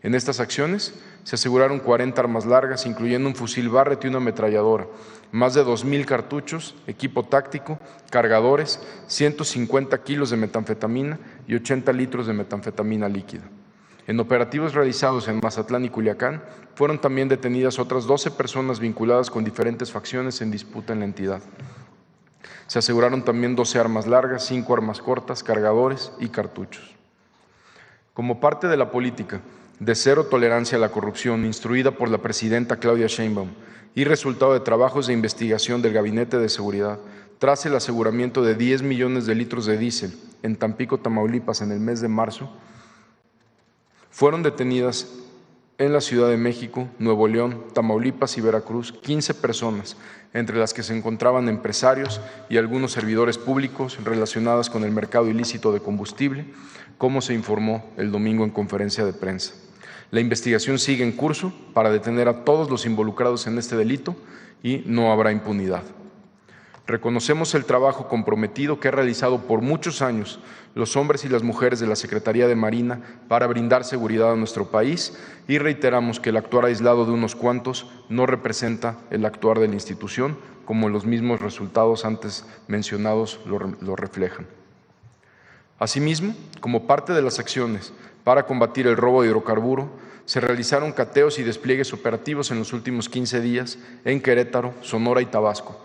K: En estas acciones se aseguraron 40 armas largas, incluyendo un fusil Barrett y una ametralladora, más de 2,000 cartuchos, equipo táctico, cargadores, 150 kilos de metanfetamina y 80 litros de metanfetamina líquida. En operativos realizados en Mazatlán y Culiacán, fueron también detenidas otras 12 personas vinculadas con diferentes facciones en disputa en la entidad. Se aseguraron también 12 armas largas, 5 armas cortas, cargadores y cartuchos. Como parte de la política de cero tolerancia a la corrupción instruida por la presidenta Claudia Sheinbaum y resultado de trabajos de investigación del Gabinete de Seguridad, tras el aseguramiento de 10 millones de litros de diésel en Tampico, Tamaulipas, en el mes de marzo, fueron detenidas en la Ciudad de México, Nuevo León, Tamaulipas y Veracruz 15 personas, entre las que se encontraban empresarios y algunos servidores públicos relacionadas con el mercado ilícito de combustible, como se informó el domingo en conferencia de prensa. La investigación sigue en curso para detener a todos los involucrados en este delito y no habrá impunidad. Reconocemos el trabajo comprometido que ha realizado por muchos años los hombres y las mujeres de la Secretaría de Marina para brindar seguridad a nuestro país y reiteramos que el actuar aislado de unos cuantos no representa el actuar de la institución, como los mismos resultados antes mencionados lo reflejan. Asimismo, como parte de las acciones para combatir el robo de hidrocarburo, se realizaron cateos y despliegues operativos en los últimos 15 días en Querétaro, Sonora y Tabasco,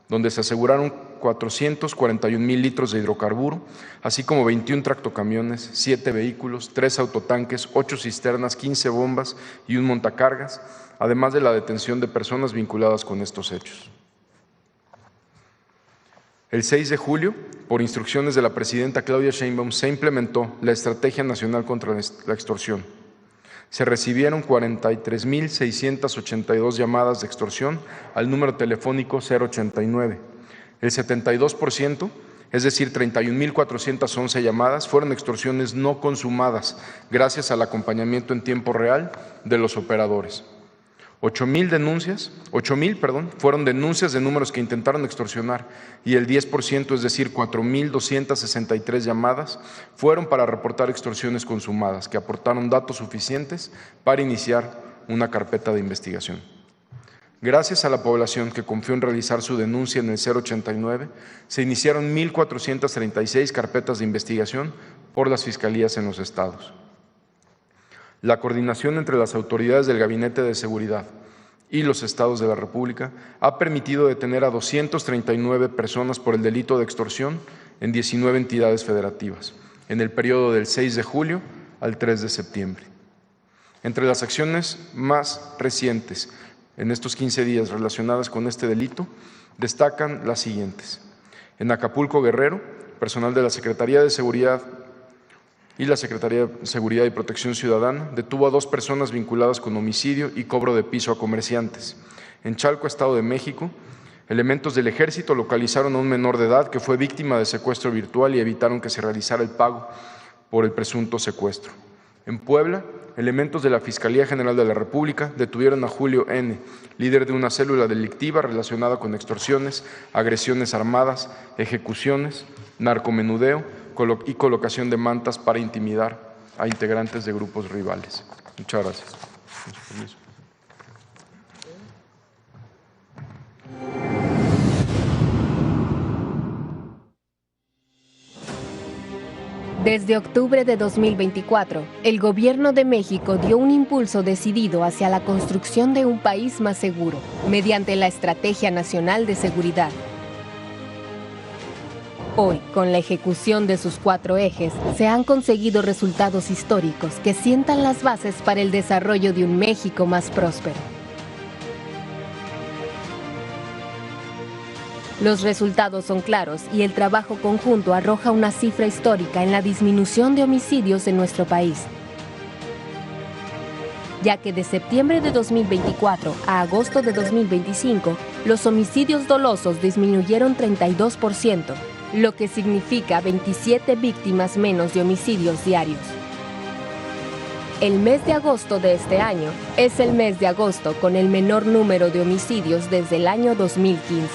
K: donde se aseguraron 441,000 litros de hidrocarburo, así como 21 tractocamiones, 7 vehículos, 3 autotanques, 8 cisternas, 15 bombas y un montacargas, además de la detención de personas vinculadas con estos hechos. El 6 de julio, por instrucciones de la presidenta Claudia Sheinbaum, se implementó la Estrategia Nacional contra la Extorsión. Se recibieron 43,682 llamadas de extorsión al número telefónico 089. El 72%, es decir, 31,411 llamadas, fueron extorsiones no consumadas, gracias al acompañamiento en tiempo real de los operadores. 8,000 fueron denuncias de números que intentaron extorsionar y el 10%, es decir, 4,263 llamadas, fueron para reportar extorsiones consumadas, que aportaron datos suficientes para iniciar una carpeta de investigación. Gracias a la población que confió en realizar su denuncia en el 089, se iniciaron 1,436 carpetas de investigación por las fiscalías en los estados. La coordinación entre las autoridades del Gabinete de Seguridad y los estados de la República ha permitido detener a 239 personas por el delito de extorsión en 19 entidades federativas, en el periodo del 6 de julio al 3 de septiembre. Entre las acciones más recientes en estos 15 días relacionadas con este delito, destacan las siguientes. En Acapulco, Guerrero, personal de la Secretaría de Seguridad y la Secretaría de Seguridad y Protección Ciudadana detuvo a 2 personas vinculadas con homicidio y cobro de piso a comerciantes. En Chalco, Estado de México, elementos del Ejército localizaron a un menor de edad que fue víctima de secuestro virtual y evitaron que se realizara el pago por el presunto secuestro. En Puebla, elementos de la Fiscalía General de la República detuvieron a Julio N., líder de una célula delictiva relacionada con extorsiones, agresiones armadas, ejecuciones, narcomenudeo y colocación de mantas para intimidar a integrantes de grupos rivales. Muchas gracias. Con su permiso.
L: Desde octubre de 2024, el Gobierno de México dio un impulso decidido hacia la construcción de un país más seguro, mediante la Estrategia Nacional de Seguridad. Hoy, con la ejecución de sus 4 ejes, se han conseguido resultados históricos que sientan las bases para el desarrollo de un México más próspero. Los resultados son claros y el trabajo conjunto arroja una cifra histórica en la disminución de homicidios en nuestro país, ya que de septiembre de 2024 a agosto de 2025, los homicidios dolosos disminuyeron 32%, lo que significa 27 víctimas menos de homicidios diarios. El mes de agosto de este año es el mes de agosto con el menor número de homicidios desde el año 2015.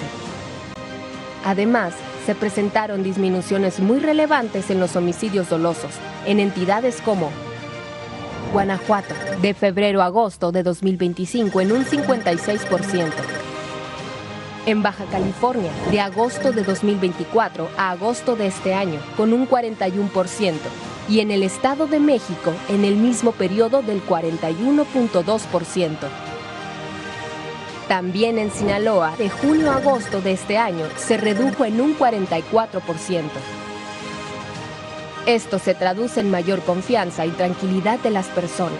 L: Además, se presentaron disminuciones muy relevantes en los homicidios dolosos, en entidades como Guanajuato, de febrero a agosto de 2025 en un 56%. En Baja California, de agosto de 2024 a agosto de este año, con un 41%, y en el Estado de México, en el mismo periodo del 41.2%. También en Sinaloa, de junio a agosto de este año, se redujo en un 44%. Esto se traduce en mayor confianza y tranquilidad de las personas.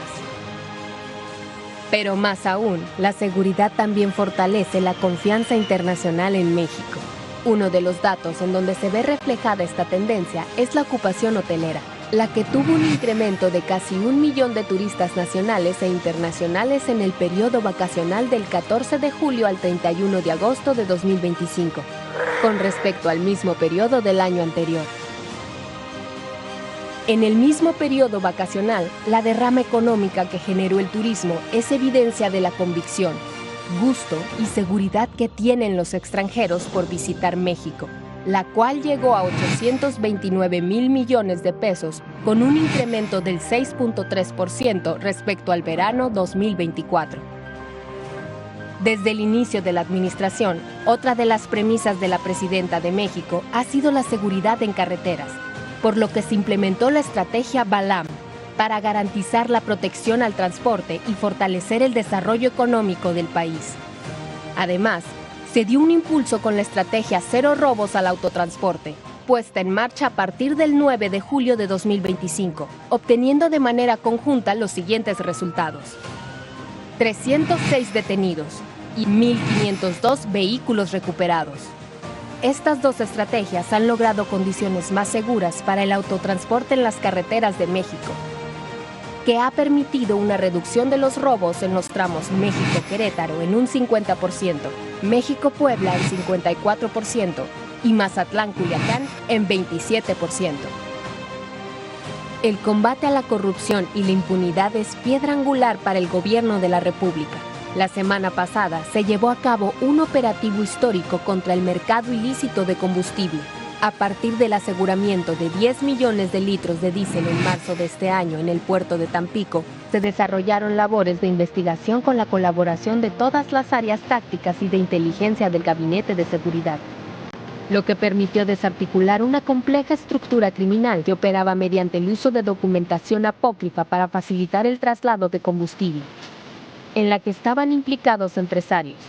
L: Pero más aún, la seguridad también fortalece la confianza internacional en México. Uno de los datos en donde se ve reflejada esta tendencia es la ocupación hotelera, la que tuvo un incremento de casi 1 millón de turistas nacionales e internacionales en el periodo vacacional del 14 de julio al 31 de agosto de 2025, con respecto al mismo periodo del año anterior. En el mismo periodo vacacional, la derrama económica que generó el turismo es evidencia de la convicción, gusto y seguridad que tienen los extranjeros por visitar México, la cual llegó a 829,000 millones de pesos, con un incremento del 6.3% respecto al verano 2024. Desde el inicio de la administración, otra de las premisas de la Presidenta de México ha sido la seguridad en carreteras, por lo que se implementó la estrategia BALAM para garantizar la protección al transporte y fortalecer el desarrollo económico del país. Además, se dio un impulso con la estrategia Cero Robos al Autotransporte, puesta en marcha a partir del 9 de julio de 2025, obteniendo de manera conjunta los siguientes resultados: 306 detenidos y 1.502 vehículos recuperados. Estas 2 estrategias han logrado condiciones más seguras para el autotransporte en las carreteras de México, que ha permitido una reducción de los robos en los tramos México-Querétaro en un 50%, México-Puebla en 54% y Mazatlán-Culiacán en 27%. El combate a la corrupción y la impunidad es piedra angular para el Gobierno de la República. La semana pasada se llevó a cabo un operativo histórico contra el mercado ilícito de combustible. A partir del aseguramiento de 10 millones de litros de diésel en marzo de este año en el puerto de Tampico, se desarrollaron labores de investigación con la colaboración de todas las áreas tácticas y de inteligencia del Gabinete de Seguridad. lo que permitió desarticular una compleja estructura criminal que operaba mediante el uso de documentación apócrifa para facilitar el traslado de combustible, en la que estaban implicados empresarios,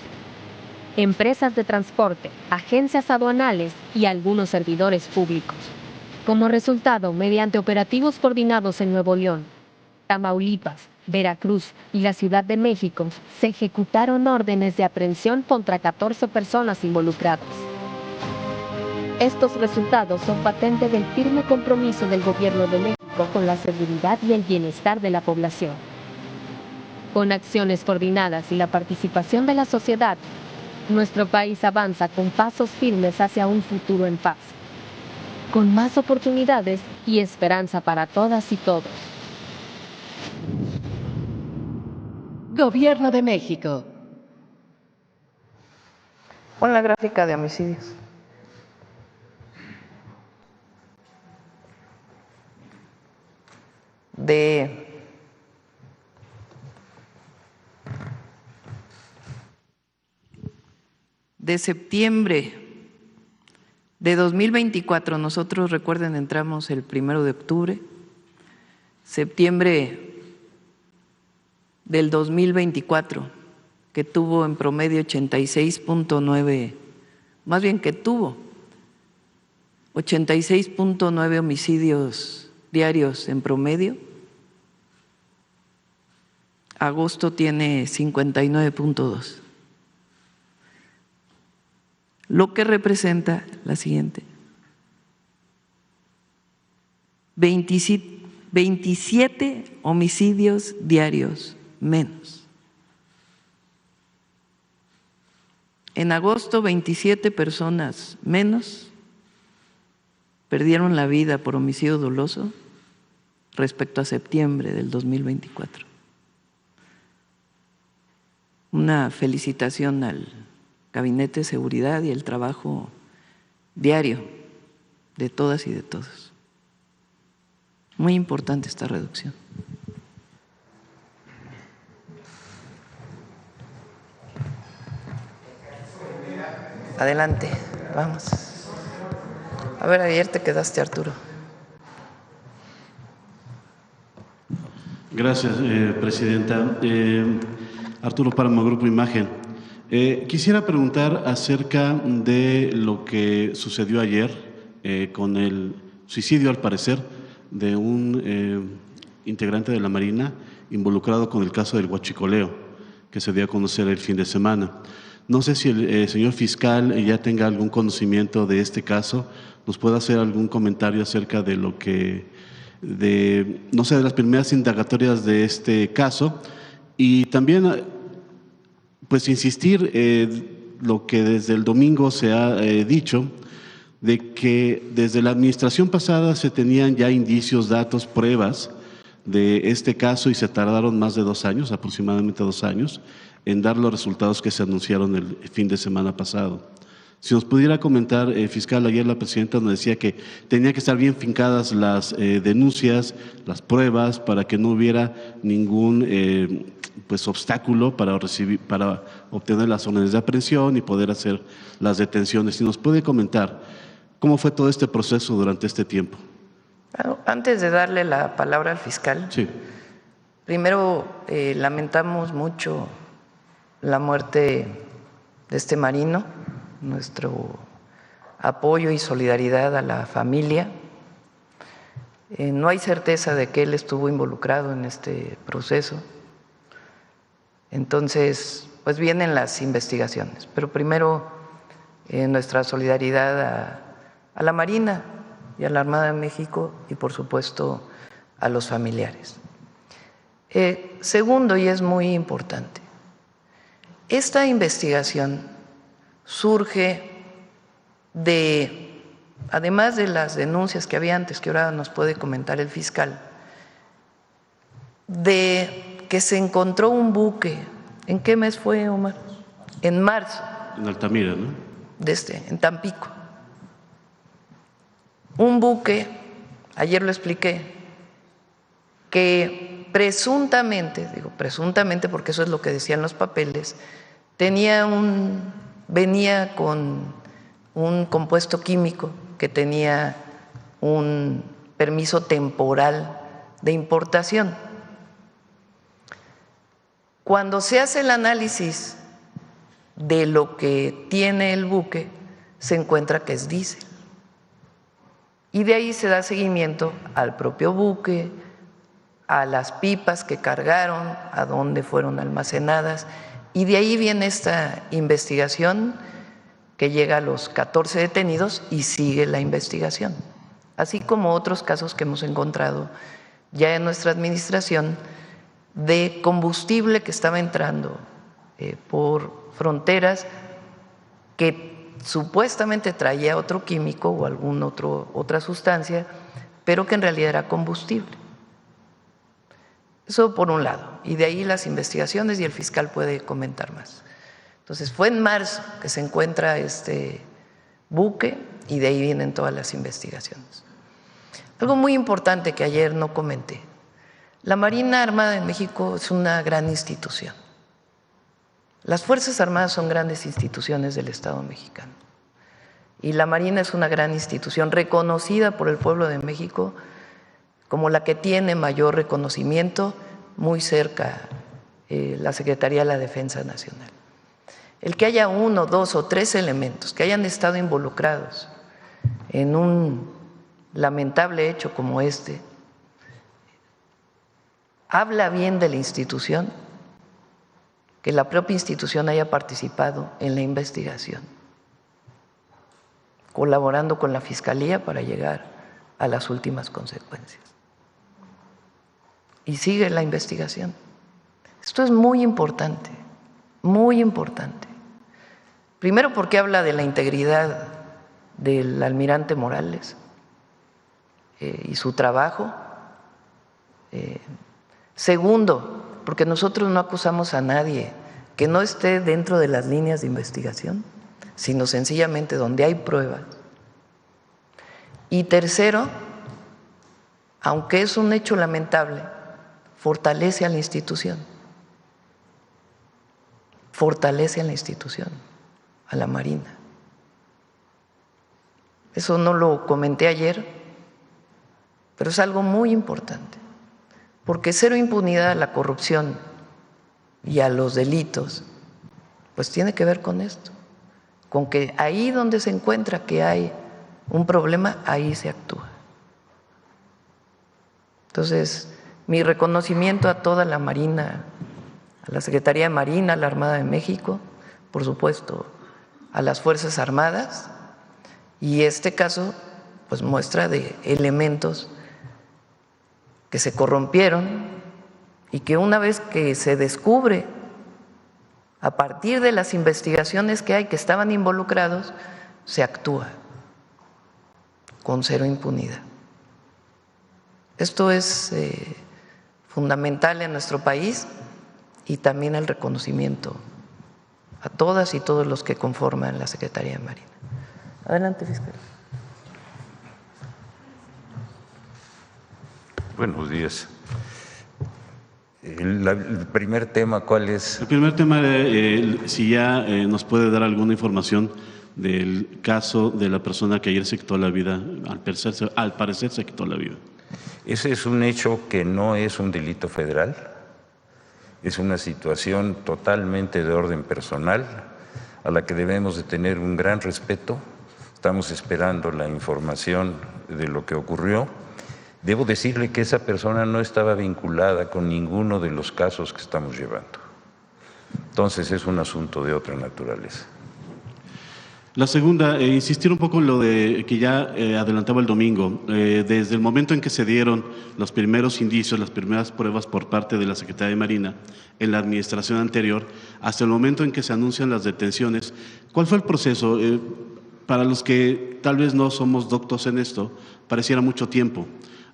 L: empresas de transporte, agencias aduanales y algunos servidores públicos. Como resultado, mediante operativos coordinados en Nuevo León, Tamaulipas, Veracruz y la Ciudad de México, se ejecutaron órdenes de aprehensión contra 14 personas involucradas. Estos resultados son patente del firme compromiso del Gobierno de México con la seguridad y el bienestar de la población. Con acciones coordinadas y la participación de la sociedad, nuestro país avanza con pasos firmes hacia un futuro en paz, con más oportunidades y esperanza para todas y todos.
M: Gobierno de México.
A: Pon la gráfica de homicidios. De septiembre de 2024, nosotros, recuerden, entramos el 1 de octubre, septiembre del 2024, que tuvo en promedio 86.9, más bien que tuvo 86.9 homicidios diarios en promedio. Agosto tiene 59.2. Lo que representa la siguiente: 27 homicidios diarios menos. En agosto, 27 personas menos perdieron la vida por homicidio doloso respecto a septiembre del 2024. Una felicitación al Gabinete de Seguridad y el trabajo diario de todas y de todos. Muy importante esta reducción. Adelante, vamos. A ver, ayer te quedaste, Arturo.
N: Gracias, presidenta. Arturo Páramo, Grupo Imagen. Quisiera preguntar acerca de lo que sucedió ayer con el suicidio, al parecer, de un integrante de la Marina involucrado con el caso del huachicoleo que se dio a conocer el fin de semana. No sé si el señor fiscal ya tenga algún conocimiento de este caso, nos puede hacer algún comentario acerca de lo que, no sé, de las primeras indagatorias de este caso, y también pues insistir lo que desde el domingo se ha dicho, de que desde la administración pasada se tenían ya indicios, datos, pruebas de este caso y se tardaron más de 2 años, aproximadamente 2 años, en dar los resultados que se anunciaron el fin de semana pasado. Si nos pudiera comentar, fiscal, ayer la presidenta nos decía que tenía que estar bien fincadas las denuncias, las pruebas, para que no hubiera ningún pues obstáculo para obtener las órdenes de aprehensión y poder hacer las detenciones. Si nos puede comentar cómo fue todo este proceso durante este tiempo.
A: Bueno, antes de darle la palabra al fiscal, sí. Primero lamentamos mucho la muerte de este marino, nuestro apoyo y solidaridad a la familia. No hay certeza de que él estuvo involucrado en este proceso. Entonces, pues vienen las investigaciones, pero primero nuestra solidaridad a la Marina y a la Armada de México y, por supuesto, a los familiares. Segundo, y es muy importante, esta investigación surge además de las denuncias que había antes, que ahora nos puede comentar el fiscal, de que se encontró un buque. ¿En qué mes fue, Omar? En marzo.
N: En Altamira, ¿no?
A: En Tampico. Un buque, ayer lo expliqué, que presuntamente, digo presuntamente porque eso es lo que decían los papeles, venía con un compuesto químico que tenía un permiso temporal de importación. Cuando se hace el análisis de lo que tiene el buque, se encuentra que es diésel. Y de ahí se da seguimiento al propio buque, a las pipas que cargaron, a dónde fueron almacenadas, y de ahí viene esta investigación que llega a los 14 detenidos y sigue la investigación, así como otros casos que hemos encontrado ya en nuestra administración de combustible que estaba entrando por fronteras que supuestamente traía otro químico o otra sustancia, pero que en realidad era combustible. Eso por un lado, y de ahí las investigaciones y el fiscal puede comentar más. Entonces fue en marzo que se encuentra este buque y de ahí vienen todas las investigaciones. Algo muy importante que ayer no comenté: la Marina Armada en México es una gran institución. Las Fuerzas Armadas son grandes instituciones del Estado mexicano y la Marina es una gran institución reconocida por el pueblo de México como la que tiene mayor reconocimiento, muy cerca la Secretaría de la Defensa Nacional. El que haya 1, 2 o 3 elementos que hayan estado involucrados en un lamentable hecho como este, habla bien de la institución, que la propia institución haya participado en la investigación, colaborando con la Fiscalía para llegar a las últimas consecuencias. Y sigue la investigación. Esto es muy importante, muy importante. Primero porque habla de la integridad del almirante Morales y su trabajo. Segundo, porque nosotros no acusamos a nadie que no esté dentro de las líneas de investigación, sino sencillamente donde hay pruebas. Y tercero, aunque es un hecho lamentable, fortalece a la institución. Fortalece a la institución, a la Marina. Eso no lo comenté ayer, pero es algo muy importante, porque cero impunidad a la corrupción y a los delitos, pues tiene que ver con esto, con que ahí donde se encuentra que hay un problema, ahí se actúa. Entonces, mi reconocimiento a toda la Marina, a la Secretaría de Marina, a la Armada de México, por supuesto, a las Fuerzas Armadas, y este caso pues muestra de elementos que se corrompieron y que una vez que se descubre a partir de las investigaciones que hay que estaban involucrados, se actúa con cero impunidad. Esto es fundamental en nuestro país y también el reconocimiento a todas y todos los que conforman la Secretaría de Marina. Adelante, fiscal.
M: Buenos días. El primer tema, ¿cuál es?
N: El primer tema, si ya nos puede dar alguna información del caso de la persona que ayer se quitó la vida, al parecer se quitó la vida.
M: Ese es un hecho que no es un delito federal, es una situación totalmente de orden personal a la que debemos de tener un gran respeto. Estamos esperando la información de lo que ocurrió. Debo decirle que esa persona no estaba vinculada con ninguno de los casos que estamos llevando. Entonces es un asunto de otra naturaleza.
N: La segunda, insistir un poco en lo de que ya adelantaba el domingo. Desde el momento en que se dieron los primeros indicios, las primeras pruebas por parte de la Secretaría de Marina en la administración anterior, hasta el momento en que se anuncian las detenciones, ¿cuál fue el proceso? Para los que tal vez no somos doctos en esto, pareciera mucho tiempo.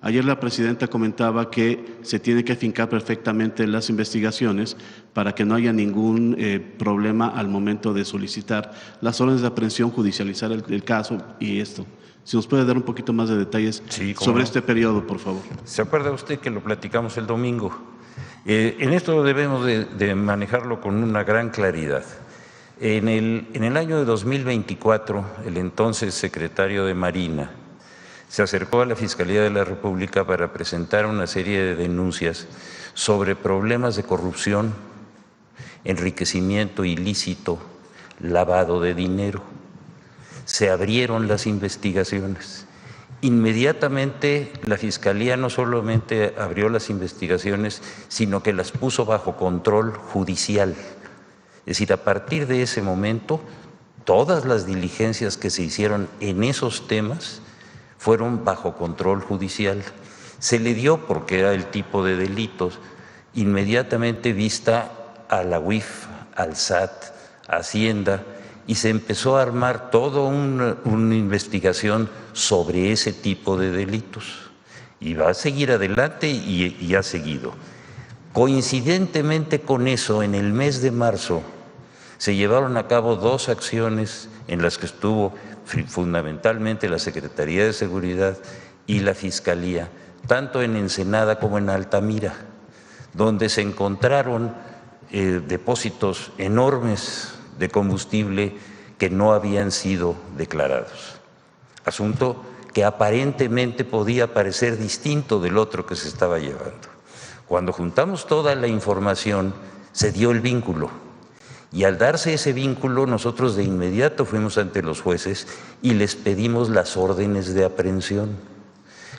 N: Ayer la presidenta comentaba que se tiene que afincar perfectamente las investigaciones para que no haya ningún problema al momento de solicitar las órdenes de aprehensión, judicializar el caso y esto. Si nos puede dar un poquito más de detalles sobre este periodo, por favor.
M: ¿Se acuerda usted que lo platicamos el domingo? En esto debemos de manejarlo con una gran claridad. En el año de 2024, el entonces secretario de Marina se acercó a la Fiscalía de la República para presentar una serie de denuncias sobre problemas de corrupción, enriquecimiento ilícito, lavado de dinero. Se abrieron las investigaciones. Inmediatamente la Fiscalía no solamente abrió las investigaciones, sino que las puso bajo control judicial. Es decir, a partir de ese momento, todas las diligencias que se hicieron en esos temas fueron bajo control judicial. Se le dio, porque era el tipo de delitos, inmediatamente vista a la UIF, al SAT, a Hacienda, y se empezó a armar toda una investigación sobre ese tipo de delitos. Y va a seguir adelante y ha seguido. Coincidentemente con eso, en el mes de marzo, se llevaron a cabo 2 acciones en las que estuvo fundamentalmente la Secretaría de Seguridad y la Fiscalía, tanto en Ensenada como en Altamira, donde se encontraron depósitos enormes de combustible que no habían sido declarados. Asunto que aparentemente podía parecer distinto del otro que se estaba llevando. Cuando juntamos toda la información, se dio el vínculo. Y al darse ese vínculo, nosotros de inmediato fuimos ante los jueces y les pedimos las órdenes de aprehensión.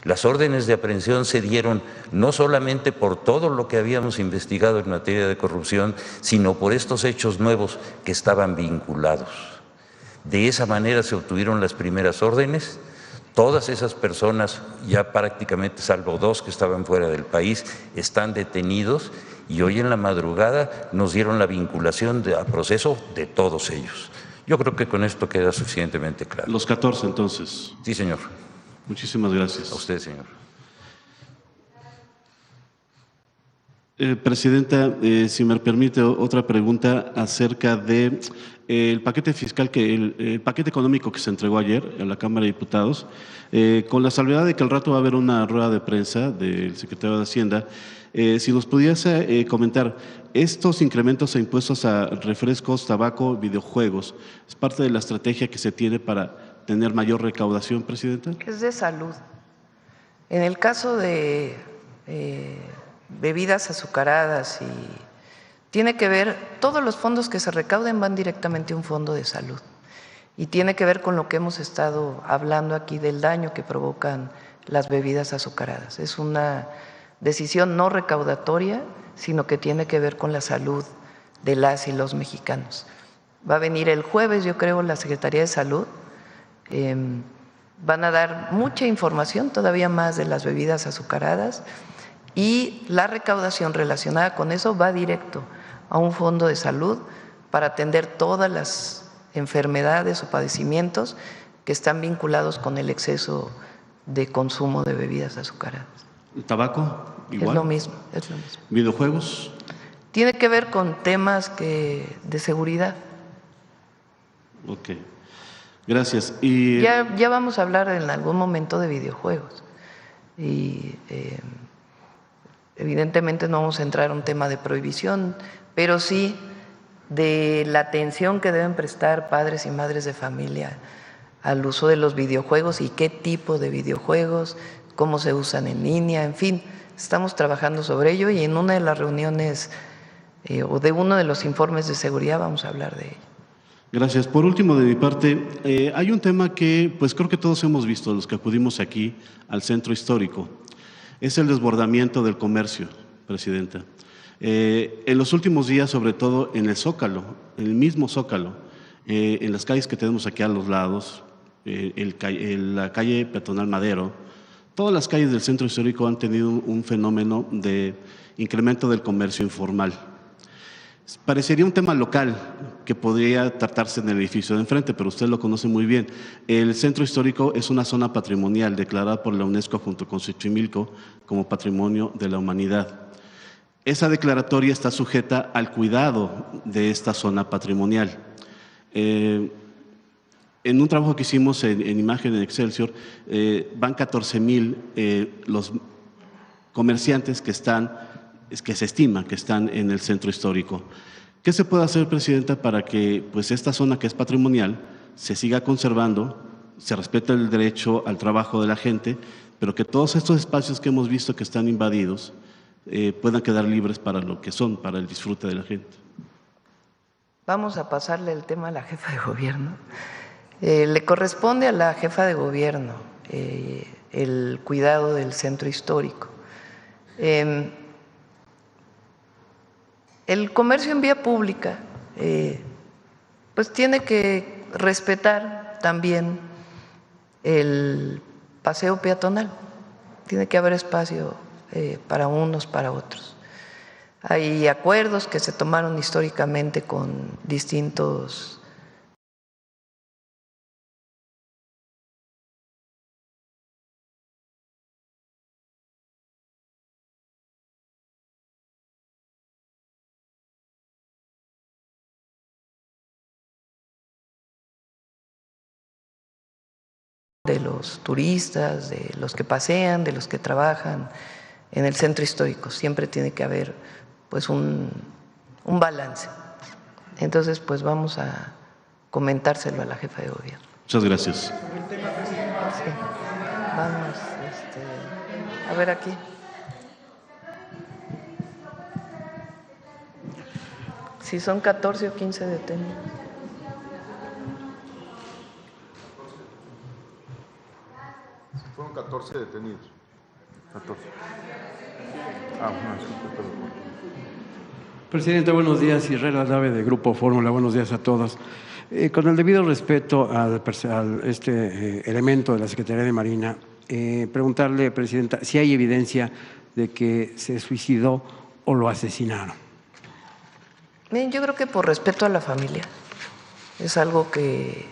M: Las órdenes de aprehensión se dieron no solamente por todo lo que habíamos investigado en materia de corrupción, sino por estos hechos nuevos que estaban vinculados. De esa manera se obtuvieron las primeras órdenes. Todas esas personas, ya prácticamente salvo 2 que estaban fuera del país, están detenidos y hoy en la madrugada nos dieron la vinculación a proceso de todos ellos. Yo creo que con esto queda suficientemente claro.
N: Los 14 entonces.
M: Sí, señor.
N: Muchísimas gracias.
M: A usted, señor.
N: Presidenta, si me permite otra pregunta acerca de el paquete fiscal, el paquete económico que se entregó ayer en la Cámara de Diputados, con la salvedad de que al rato va a haber una rueda de prensa del secretario de Hacienda. Si nos pudiese comentar, estos incrementos a impuestos a refrescos, tabaco, videojuegos, ¿es parte de la estrategia que se tiene para tener mayor recaudación, Presidenta?
A: Es de salud. En el caso de bebidas azucaradas y tiene que ver, todos los fondos que se recauden van directamente a un fondo de salud y tiene que ver con lo que hemos estado hablando aquí del daño que provocan las bebidas azucaradas. Es una decisión no recaudatoria, sino que tiene que ver con la salud de las y los mexicanos. Va a venir el jueves, yo creo, la Secretaría de Salud. Van a dar mucha información, todavía más, de las bebidas azucaradas y la recaudación relacionada con eso va directo a un fondo de salud para atender todas las enfermedades o padecimientos que están vinculados con el exceso de consumo de bebidas azucaradas.
N: ¿El tabaco? Igual.
A: Es lo mismo, es lo mismo.
N: ¿Videojuegos?
A: Tiene que ver con temas de seguridad.
N: Ok, gracias. Y
A: ya vamos a hablar en algún momento de videojuegos y evidentemente no vamos a entrar a un tema de prohibición, pero sí de la atención que deben prestar padres y madres de familia al uso de los videojuegos y qué tipo de videojuegos, cómo se usan en línea, en fin, estamos trabajando sobre ello y en una de las reuniones o de uno de los informes de seguridad vamos a hablar de ello.
N: Gracias. Por último, de mi parte, hay un tema que pues creo que todos hemos visto, los que acudimos aquí al centro histórico. Es el desbordamiento del comercio, Presidenta. En los últimos días, sobre todo en el Zócalo, en el mismo Zócalo, en las calles que tenemos aquí a los lados, la calle Peatonal Madero, todas las calles del centro histórico han tenido un fenómeno de incremento del comercio informal. Parecería un tema local que podría tratarse en el edificio de enfrente, pero usted lo conoce muy bien. El centro histórico es una zona patrimonial declarada por la UNESCO junto con Xochimilco como Patrimonio de la Humanidad. Esa declaratoria está sujeta al cuidado de esta zona patrimonial. En un trabajo que hicimos en imagen en Excelsior, van 14,000 los comerciantes que se estima que están en el centro histórico. ¿Qué se puede hacer, Presidenta, para que pues, esta zona que es patrimonial se siga conservando, se respete el derecho al trabajo de la gente, pero que todos estos espacios que hemos visto que están invadidos puedan quedar libres para lo que son, para el disfrute de la gente?
A: Vamos a pasarle el tema a la jefa de gobierno. Le corresponde a la jefa de gobierno el cuidado del centro histórico. El comercio en vía pública pues tiene que respetar también el paseo peatonal, tiene que haber espacio para unos, para otros. Hay acuerdos que se tomaron históricamente con distintos de los turistas, de los que pasean, de los que trabajan en el centro histórico. Siempre tiene que haber pues un balance. Entonces, pues vamos a comentárselo a la jefa de gobierno.
N: Muchas gracias.
A: Sí. Vamos a ver aquí. Si son 14 o 15 detenidos.
K: Fueron 14 detenidos. 14.
O: Presidente, buenos días. Israel Aldave, de Grupo Fórmula. Buenos días a todos. Con el debido respeto al elemento de la Secretaría de Marina, preguntarle, Presidenta, si hay evidencia de que se suicidó o lo asesinaron.
A: Bien, yo creo que por respeto a la familia es algo que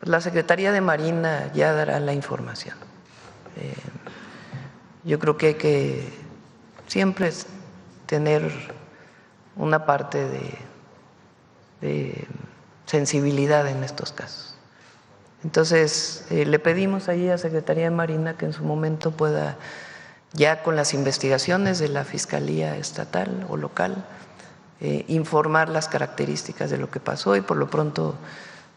A: la Secretaría de Marina ya dará la información. Yo creo que hay que siempre tener una parte de sensibilidad en estos casos. Entonces, le pedimos ahí a Secretaría de Marina que en su momento pueda, ya con las investigaciones de la Fiscalía Estatal o local, informar las características de lo que pasó y por lo pronto,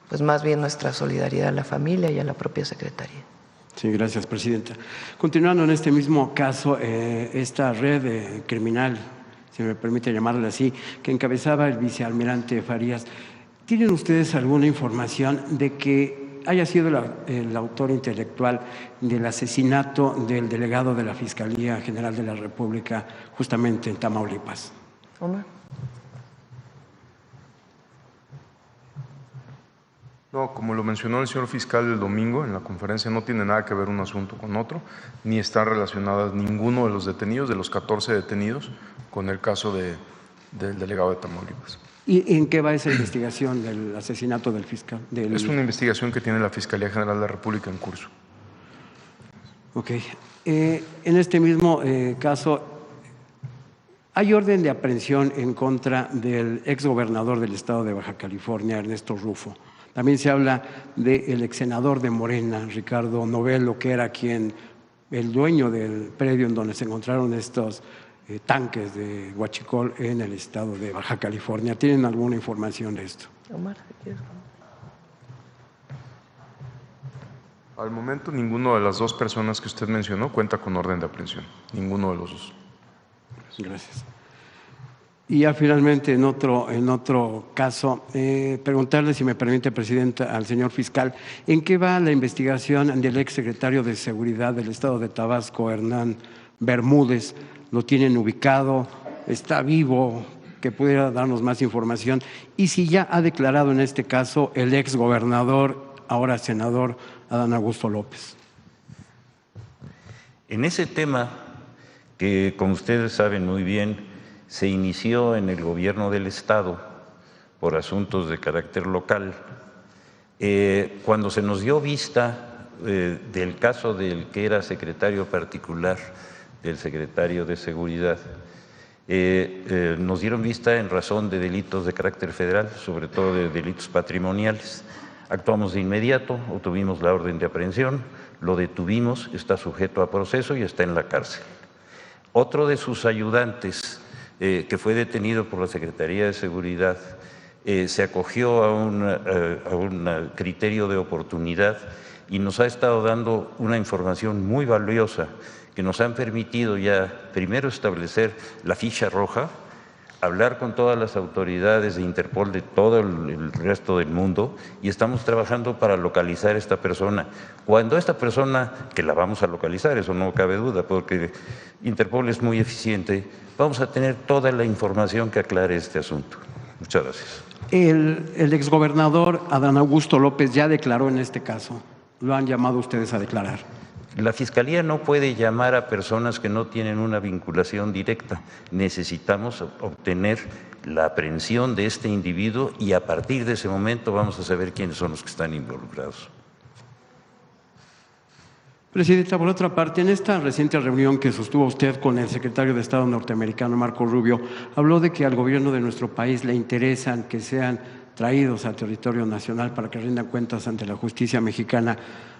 A: pues más bien nuestra solidaridad a la familia y a la propia Secretaría.
O: Sí, gracias, Presidenta. Continuando en este mismo caso, esta red criminal, si me permite llamarla así, que encabezaba el vicealmirante Farías, ¿tienen ustedes alguna información de que haya sido el autor intelectual del asesinato del delegado de la Fiscalía General de la República justamente en Tamaulipas?
A: Omar.
K: No, como lo mencionó el señor fiscal el domingo en la conferencia, no tiene nada que ver un asunto con otro, ni están relacionadas ninguno de los detenidos, de los 14 detenidos, con el caso del delegado de Tamaulipas.
O: ¿Y en qué va esa investigación del asesinato del fiscal?
K: Es una investigación que tiene la Fiscalía General de la República en curso.
O: Ok. En este mismo caso, hay orden de aprehensión en contra del exgobernador del estado de Baja California, Ernesto Rufo. También se habla del exsenador de Morena, Ricardo Novello, que era el dueño del predio en donde se encontraron estos tanques de huachicol en el estado de Baja California. ¿Tienen alguna información de esto?
A: Omar, ¿quieres?
K: Al momento, ninguno de las dos personas que usted mencionó cuenta con orden de aprehensión. Ninguno de los dos.
O: Gracias. Y ya finalmente, en otro caso, preguntarle, si me permite, Presidenta, al señor fiscal, ¿en qué va la investigación del exsecretario de Seguridad del Estado de Tabasco, Hernán Bermúdez? ¿Lo tienen ubicado? ¿Está vivo? Que pudiera darnos más información. Y si ya ha declarado en este caso el exgobernador, ahora senador, Adán Augusto López.
M: En ese tema, que como ustedes saben muy bien, se inició en el gobierno del Estado por asuntos de carácter local. Cuando se nos dio vista del caso del que era secretario particular del secretario de Seguridad, nos dieron vista en razón de delitos de carácter federal, sobre todo de delitos patrimoniales. Actuamos de inmediato, obtuvimos la orden de aprehensión, lo detuvimos, está sujeto a proceso y está en la cárcel. Otro de sus ayudantes, que fue detenido por la Secretaría de Seguridad, se acogió a un criterio de oportunidad y nos ha estado dando una información muy valiosa que nos han permitido ya primero establecer la ficha roja, hablar con todas las autoridades de Interpol de todo el resto del mundo y estamos trabajando para localizar a esta persona. Cuando esta persona, que la vamos a localizar, eso no cabe duda, porque Interpol es muy eficiente, vamos a tener toda la información que aclare este asunto. Muchas gracias.
O: El exgobernador Adán Augusto López ya declaró en este caso. Lo han llamado ustedes a declarar.
M: La Fiscalía no puede llamar a personas que no tienen una vinculación directa. Necesitamos obtener la aprehensión de este individuo y a partir de ese momento vamos a saber quiénes son los que están involucrados.
O: Presidenta, por otra parte, en esta reciente reunión que sostuvo usted con el secretario de Estado norteamericano, Marco Rubio, habló de que al gobierno de nuestro país le interesan que sean traídos al territorio nacional para que rindan cuentas ante la justicia mexicana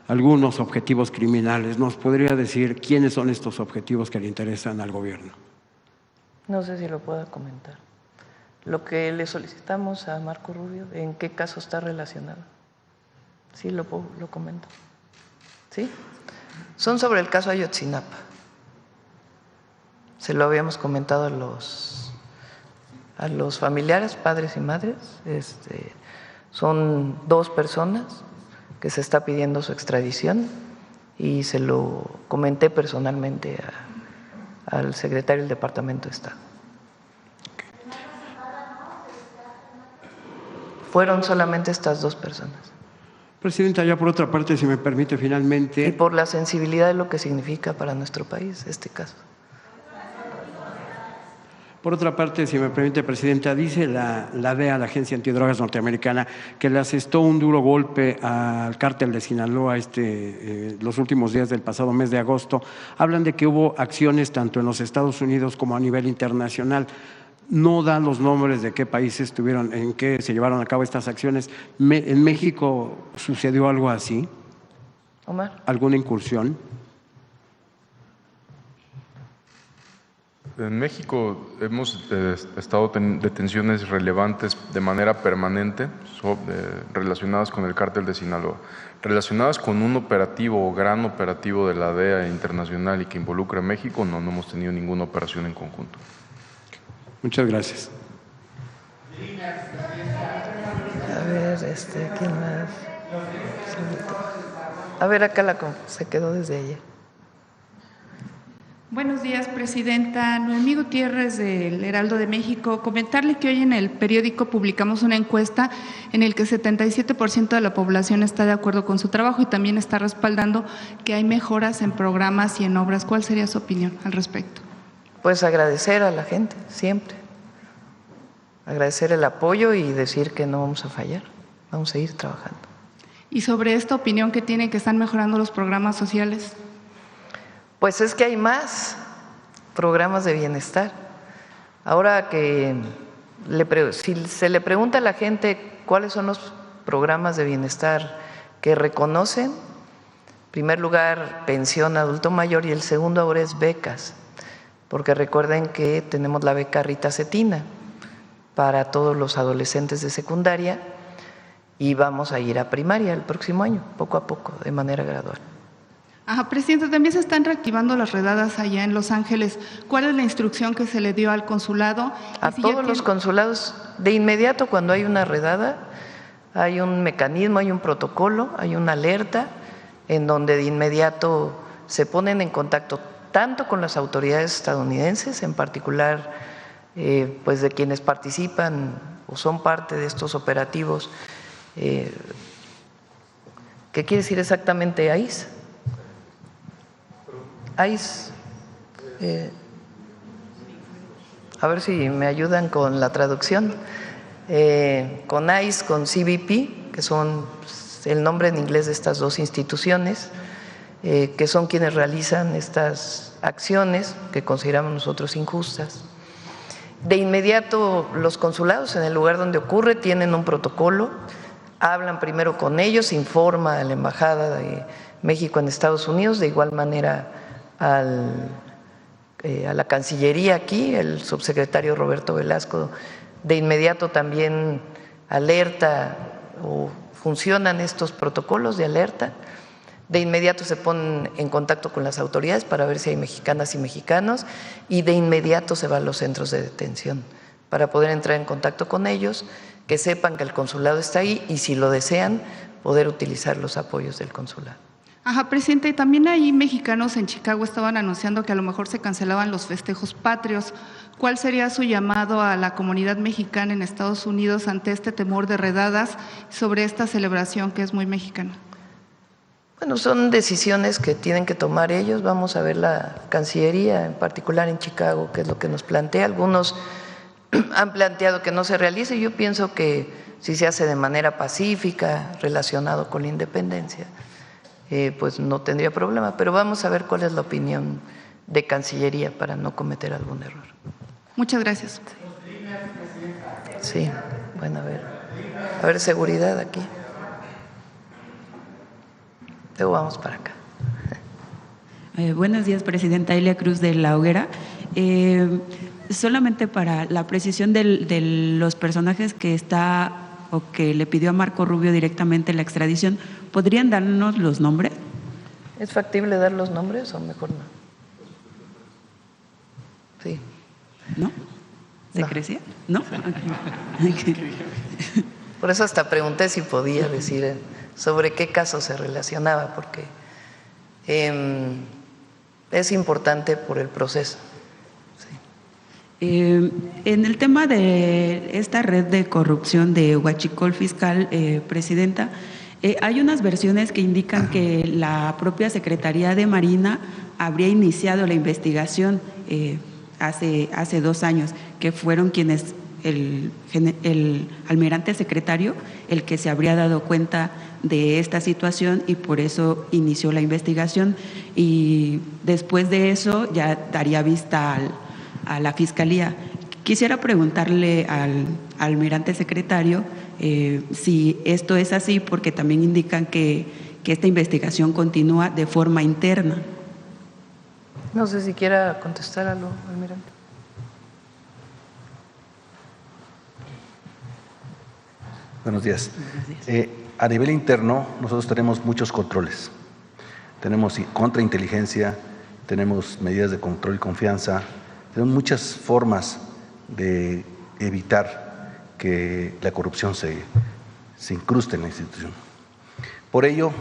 O: algunos objetivos criminales. ¿Nos podría decir quiénes son estos objetivos que le interesan al gobierno?
A: No sé si lo pueda comentar. Lo que le solicitamos a Marco Rubio, ¿en qué caso está relacionado? Sí, lo comento. ¿Sí? Son sobre el caso Ayotzinapa. Se lo habíamos comentado a los familiares, padres y madres. Son 2 personas que se está pidiendo su extradición y se lo comenté personalmente al secretario del Departamento de Estado. Fueron solamente estas 2 personas.
O: Presidenta, ya por otra parte, si me permite finalmente…
A: Y por la sensibilidad de lo que significa para nuestro país este caso.
O: Por otra parte, si me permite, Presidenta, dice la DEA, la Agencia Antidrogas norteamericana, que le asestó un duro golpe al cártel de Sinaloa los últimos días del pasado mes de agosto. Hablan de que hubo acciones tanto en los Estados Unidos como a nivel internacional. No dan los nombres de qué países estuvieron, en qué se llevaron a cabo estas acciones. ¿En México sucedió algo así?
A: Omar.
O: ¿Alguna incursión?
K: En México hemos estado en detenciones relevantes de manera permanente relacionadas con el cártel de Sinaloa, relacionadas con un operativo o gran operativo de la DEA internacional y que involucra a México. No hemos tenido ninguna operación en conjunto.
O: Muchas gracias.
A: A ver, ¿quién más? A ver, acá se quedó desde ella.
P: Buenos días, Presidenta. Noemí Gutiérrez, del Heraldo de México. Comentarle que hoy en el periódico publicamos una encuesta en el que 77% de la población está de acuerdo con su trabajo y también está respaldando que hay mejoras en programas y en obras. ¿Cuál sería su opinión al respecto?
A: Pues agradecer a la gente, siempre. Agradecer el apoyo y decir que no vamos a fallar, vamos a seguir trabajando.
P: Y sobre esta opinión que tienen que están mejorando los programas sociales.
A: Pues es que hay más programas de bienestar. Ahora que si se le pregunta a la gente cuáles son los programas de bienestar que reconocen, en primer lugar, pensión adulto mayor y el segundo ahora es becas, porque recuerden que tenemos la beca Rita Cetina para todos los adolescentes de secundaria y vamos a ir a primaria el próximo año, poco a poco, de manera gradual.
P: Presidenta, también se están reactivando las redadas allá en Los Ángeles. ¿Cuál es la instrucción que se le dio al consulado?
A: A todos los consulados, de inmediato cuando hay una redada, hay un mecanismo, hay un protocolo, hay una alerta en donde de inmediato se ponen en contacto tanto con las autoridades estadounidenses, en particular pues de quienes participan o son parte de estos operativos. ¿Qué quiere decir exactamente ICE? ICE, a ver si me ayudan con la traducción, con ICE, con CBP, que son el nombre en inglés de estas 2 instituciones, que son quienes realizan estas acciones que consideramos nosotros injustas. De inmediato los consulados en el lugar donde ocurre tienen un protocolo, hablan primero con ellos, informa a la Embajada de México en Estados Unidos, de igual manera al a la Cancillería aquí, el subsecretario Roberto Velasco de inmediato también alerta o funcionan estos protocolos de alerta. De inmediato se ponen en contacto con las autoridades para ver si hay mexicanas y mexicanos y de inmediato se va a los centros de detención para poder entrar en contacto con ellos, que sepan que el consulado está ahí y si lo desean, poder utilizar los apoyos del consulado.
P: Ajá, presidente, y también ahí mexicanos en Chicago estaban anunciando que a lo mejor se cancelaban los festejos patrios. ¿Cuál sería su llamado a la comunidad mexicana en Estados Unidos ante este temor de redadas sobre esta celebración que es muy mexicana?
A: Bueno, son decisiones que tienen que tomar ellos. Vamos a ver la Cancillería, en particular en Chicago, qué es lo que nos plantea. Algunos han planteado que no se realice. Yo pienso que si se hace de manera pacífica, relacionado con la independencia, pues no tendría problema. Pero vamos a ver cuál es la opinión de Cancillería para no cometer algún error.
P: Muchas gracias.
A: Sí, bueno, a ver seguridad aquí. Luego vamos para acá.
Q: Buenos días, presidenta Elia Cruz de La Hoguera. Solamente para la precisión de los personajes que está o que le pidió a Marco Rubio directamente la extradición, ¿podrían darnos los nombres?
A: ¿Es factible dar los nombres o mejor no? Sí.
Q: ¿No? ¿Se crecía? ¿No?
A: Por eso hasta pregunté si podía decir sobre qué caso se relacionaba, porque es importante por el proceso.
Q: En el tema de esta red de corrupción de Huachicol Fiscal, presidenta, hay unas versiones que indican que la propia Secretaría de Marina habría iniciado la investigación hace 2 años, que fueron quienes, el almirante secretario, el que se habría dado cuenta de esta situación y por eso inició la investigación, y después de eso ya daría vista a la Fiscalía. Quisiera preguntarle al almirante secretario si esto es así, porque también indican que esta investigación continúa de forma interna.
A: No sé si quiera contestar algo, almirante.
R: Buenos días. A nivel interno, nosotros tenemos muchos controles. Tenemos contrainteligencia, tenemos medidas de control y confianza, tenemos muchas formas de evitar que la corrupción se incruste en la institución. Por ello,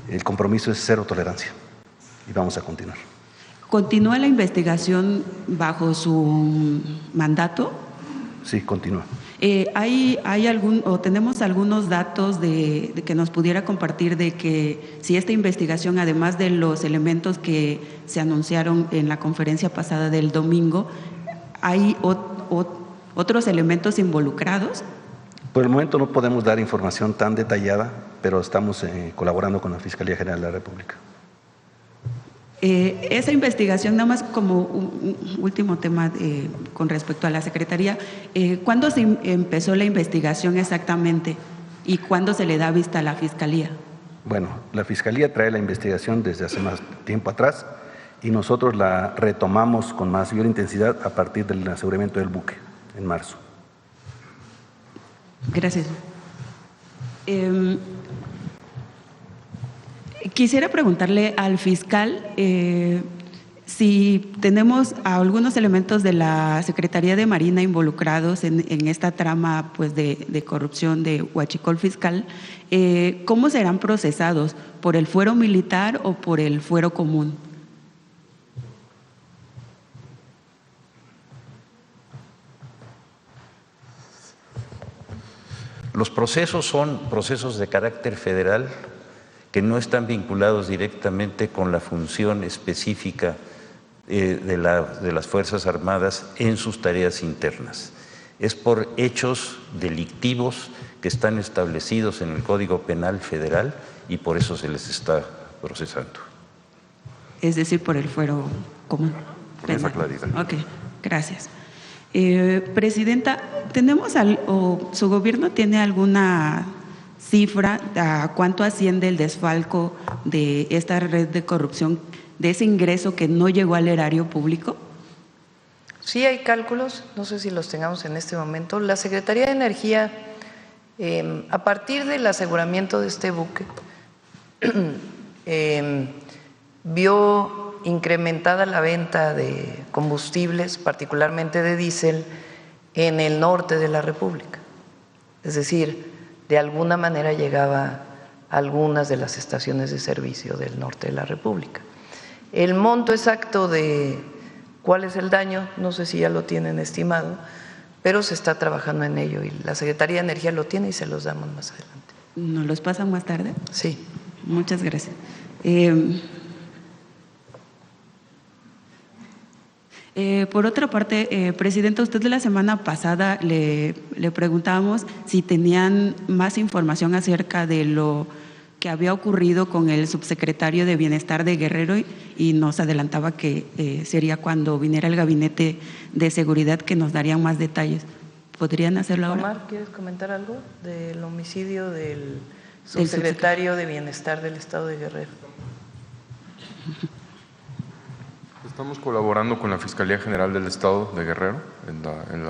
R: el compromiso es cero tolerancia y vamos a continuar.
Q: ¿Continúa la investigación bajo su mandato?
R: Sí, continúa.
Q: ¿Tenemos algunos datos de que nos pudiera compartir de que si esta investigación, además de los elementos que se anunciaron en la conferencia pasada del domingo, hay otros elementos involucrados?
R: Por el momento no podemos dar información tan detallada, pero estamos colaborando con la Fiscalía General de la República.
Q: Esa investigación, nada más como un último tema con respecto a la Secretaría, ¿cuándo se empezó la investigación exactamente y cuándo se le da vista a la Fiscalía?
R: Bueno, la Fiscalía trae la investigación desde hace más tiempo atrás y nosotros la retomamos con mayor intensidad a partir del aseguramiento del buque en marzo.
Q: Gracias. Quisiera preguntarle al fiscal si tenemos algunos elementos de la Secretaría de Marina involucrados en esta trama pues, de corrupción de Huachicol Fiscal. ¿Cómo serán procesados? ¿Por el fuero militar o por el fuero común?
M: Los procesos son procesos de carácter federal que no están vinculados directamente con la función específica de las Fuerzas Armadas en sus tareas internas. Es por hechos delictivos que están establecidos en el Código Penal Federal y por eso se les está procesando.
Q: Es decir, por el fuero común.
M: Con esa claridad.
Q: Ok, gracias. Presidenta, ¿su gobierno tiene alguna cifra a cuánto asciende el desfalco de esta red de corrupción, de ese ingreso que no llegó al erario público?
A: Sí hay cálculos, no sé si los tengamos en este momento. La Secretaría de Energía, a partir del aseguramiento de este buque, vio incrementada la venta de combustibles, particularmente de diésel, en el norte de la República. Es decir, de alguna manera llegaba a algunas de las estaciones de servicio del norte de la República. El monto exacto de cuál es el daño, no sé si ya lo tienen estimado, pero se está trabajando en ello y la Secretaría de Energía lo tiene y se los damos más adelante.
Q: ¿Nos los pasan más tarde?
A: Sí.
Q: Muchas gracias. Por otra parte, Presidenta, usted la semana pasada le preguntábamos si tenían más información acerca de lo que había ocurrido con el subsecretario de Bienestar de Guerrero y nos adelantaba que sería cuando viniera el Gabinete de Seguridad que nos darían más detalles. ¿Podrían hacerlo ahora?
A: Omar, ¿quieres comentar algo del homicidio del subsecretario de Bienestar del Estado de Guerrero?
K: Estamos colaborando con la Fiscalía General del Estado de Guerrero en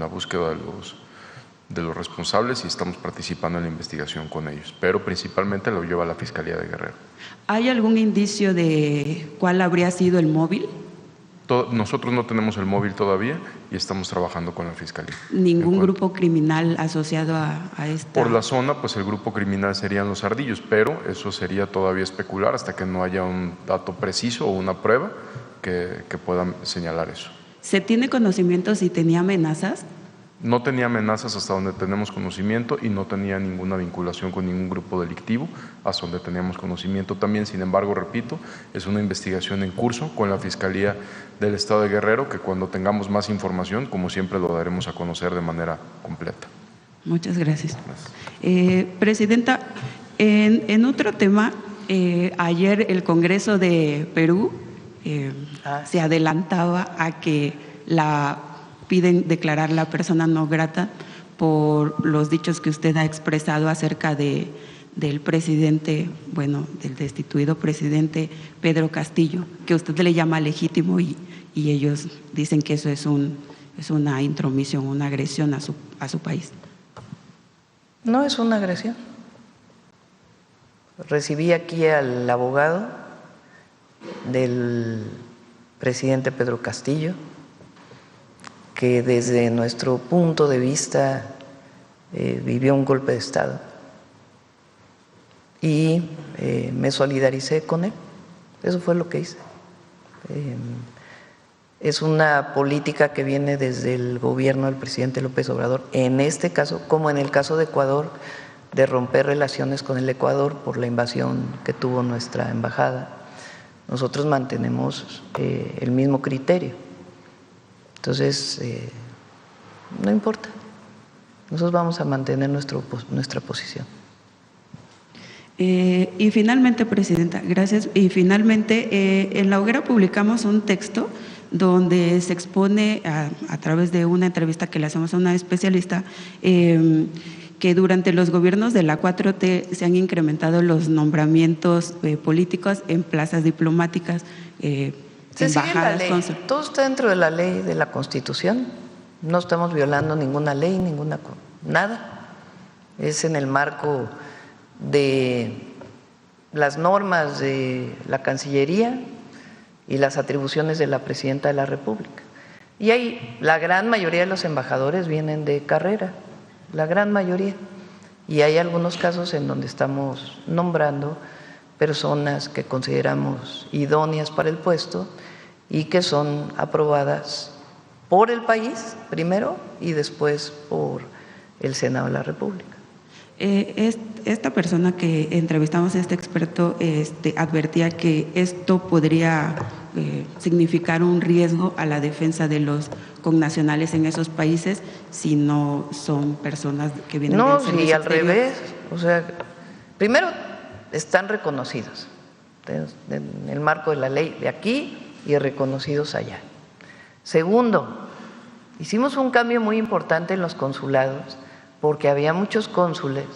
K: la búsqueda de los responsables y estamos participando en la investigación con ellos, pero principalmente lo lleva la Fiscalía de Guerrero.
Q: ¿Hay algún indicio de cuál habría sido el móvil?
K: Nosotros no tenemos el móvil todavía y estamos trabajando con la Fiscalía.
Q: ¿Ningún grupo criminal asociado a esta?
K: Por la zona, pues el grupo criminal serían los Ardillos, pero eso sería todavía especular hasta que no haya un dato preciso o una prueba que puedan señalar eso.
Q: ¿Se tiene conocimiento si tenía amenazas?
K: No tenía amenazas hasta donde tenemos conocimiento y no tenía ninguna vinculación con ningún grupo delictivo hasta donde teníamos conocimiento también. Sin embargo, repito, es una investigación en curso con la Fiscalía del Estado de Guerrero que cuando tengamos más información, como siempre, lo daremos a conocer de manera completa.
Q: Muchas gracias. Presidenta, en otro tema, ayer el Congreso de Perú se adelantaba a que piden declarar la persona no grata por los dichos que usted ha expresado acerca del presidente, bueno, del destituido presidente Pedro Castillo, que usted le llama legítimo y ellos dicen que eso es una intromisión, una agresión a su país.
A: No es una agresión. Recibí aquí al abogado del presidente Pedro Castillo, que desde nuestro punto de vista vivió un golpe de Estado y me solidaricé con él. Eso fue lo que hice. Es una política que viene desde el gobierno del presidente López Obrador, en este caso, como en el caso de Ecuador, de romper relaciones con el Ecuador por la invasión que tuvo nuestra embajada. Nosotros mantenemos el mismo criterio. Entonces, no importa. Nosotros vamos a mantener nuestra posición.
Q: Y finalmente, Presidenta, gracias. Y finalmente, en La Hoguera publicamos un texto donde se expone a través de una entrevista que le hacemos a una especialista que durante los gobiernos de la 4T se han incrementado los nombramientos políticos en plazas diplomáticas,
A: se sigue la ley, todo está dentro de la ley de la Constitución, no estamos violando ninguna ley, nada, es en el marco de las normas de la Cancillería y las atribuciones de la Presidenta de la República. Y ahí la gran mayoría de los embajadores vienen de carrera, la gran mayoría, y hay algunos casos en donde estamos nombrando personas que consideramos idóneas para el puesto y que son aprobadas por el país primero y después por el Senado de la República.
Q: Esta persona que entrevistamos, este experto, advertía que esto podría significar un riesgo a la defensa de los connacionales en esos países si no son personas que vienen del servicio
A: exterior. No, y al revés, o sea, primero están reconocidos en el marco de la ley de aquí y reconocidos allá. Segundo, hicimos un cambio muy importante en los consulados porque había muchos cónsules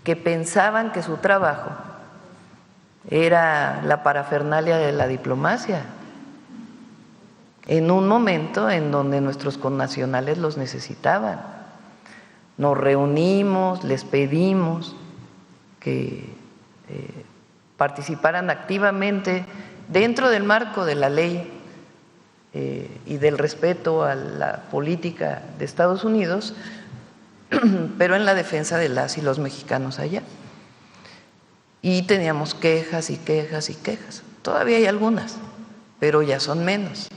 A: que pensaban que su trabajo era la parafernalia de la diplomacia. en un momento en donde nuestros connacionales los necesitaban. Nos reunimos, les pedimos que participaran activamente dentro del marco de la ley y del respeto a la política de Estados Unidos, pero en la defensa de las y los mexicanos allá. Y teníamos quejas y quejas y quejas. Todavía hay algunas, pero ya son menos.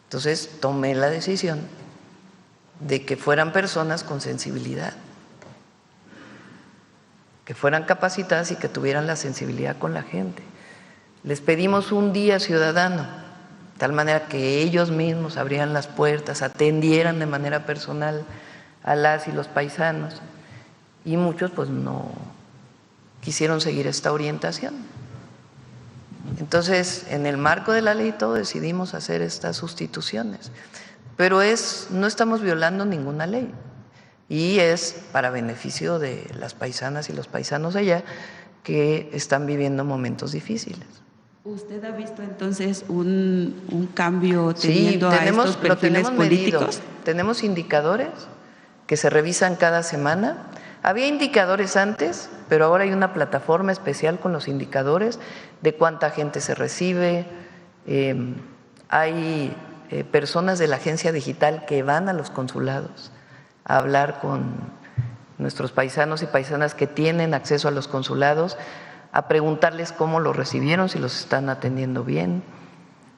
A: Entonces tomé la decisión de que fueran personas con sensibilidad, que fueran capacitadas y que tuvieran la sensibilidad con la gente. Les pedimos un día ciudadano, de tal manera que ellos mismos abrieran las puertas, atendieran de manera personal a las y los paisanos, y muchos pues no quisieron seguir esta orientación. Entonces, en el marco de la ley todo decidimos hacer estas sustituciones, pero no estamos violando ninguna ley y es para beneficio de las paisanas y los paisanos allá que están viviendo momentos difíciles.
Q: ¿Usted ha visto entonces un cambio teniendo a estos perfiles políticos?
A: Tenemos indicadores que se revisan cada semana. Había indicadores antes, pero ahora hay una plataforma especial con los indicadores de cuánta gente se recibe. Hay personas de la agencia digital que van a los consulados a hablar con nuestros paisanos y paisanas que tienen acceso a los consulados, a preguntarles cómo los recibieron, si los están atendiendo bien.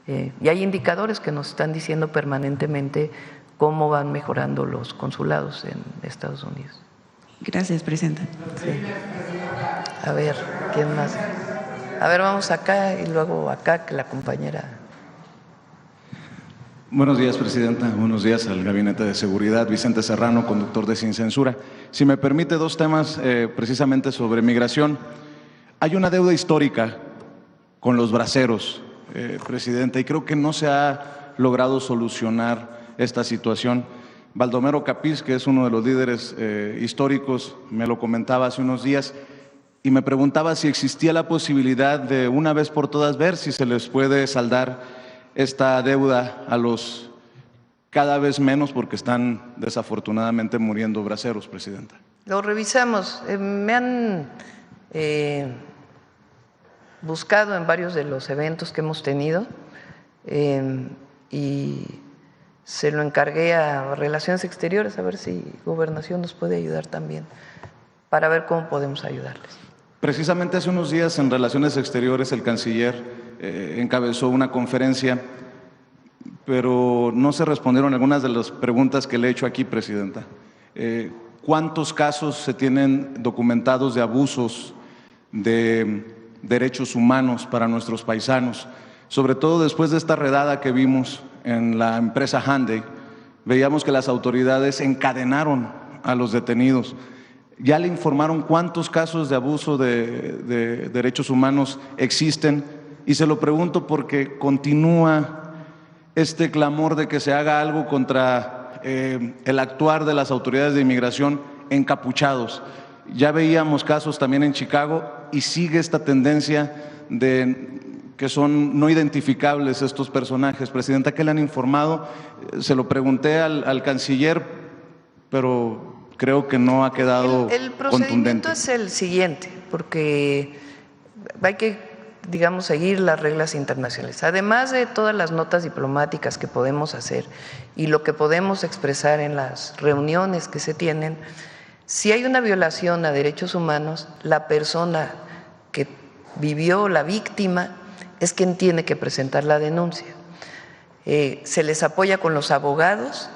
A: Y hay indicadores que nos están diciendo permanentemente cómo van mejorando los consulados en Estados Unidos.
Q: Gracias, Presidenta.
A: Sí. A ver, ¿quién más? A ver, vamos acá y luego acá, que la compañera.
S: Buenos días, Presidenta. Buenos días al Gabinete de Seguridad. Vicente Serrano, conductor de Sin Censura. Si me permite, dos temas precisamente sobre migración. Hay una deuda histórica con los braceros, Presidenta, y creo que no se ha logrado solucionar esta situación. Baldomero Capiz, que es uno de los líderes históricos, me lo comentaba hace unos días y me preguntaba si existía la posibilidad de una vez por todas ver si se les puede saldar esta deuda a los cada vez menos, porque están desafortunadamente muriendo braceros, Presidenta.
A: Lo revisamos. Me han buscado en varios de los eventos que hemos tenido y se lo encargué a Relaciones Exteriores, a ver si Gobernación nos puede ayudar también, para ver cómo podemos ayudarles.
S: Precisamente hace unos días en Relaciones Exteriores el canciller encabezó una conferencia, pero no se respondieron algunas de las preguntas que le he hecho aquí, Presidenta. ¿Cuántos casos se tienen documentados de abusos de derechos humanos para nuestros paisanos? Sobre todo después de esta redada que vimos en la empresa Hyundai, veíamos que las autoridades encadenaron a los detenidos. ¿Ya le informaron cuántos casos de abuso de derechos humanos existen? Y se lo pregunto porque continúa este clamor de que se haga algo contra el actuar de las autoridades de inmigración encapuchados. Ya veíamos casos también en Chicago y sigue esta tendencia de que son no identificables estos personajes. Presidenta, ¿qué le han informado? Se lo pregunté al canciller, pero creo que no ha quedado
A: el procedimiento
S: contundente.
A: Es el siguiente, porque hay que, digamos, seguir las reglas internacionales. Además de todas las notas diplomáticas que podemos hacer y lo que podemos expresar en las reuniones que se tienen, si hay una violación a derechos humanos, la persona que vivió, la víctima, es quien tiene que presentar la denuncia. Se les apoya con los abogados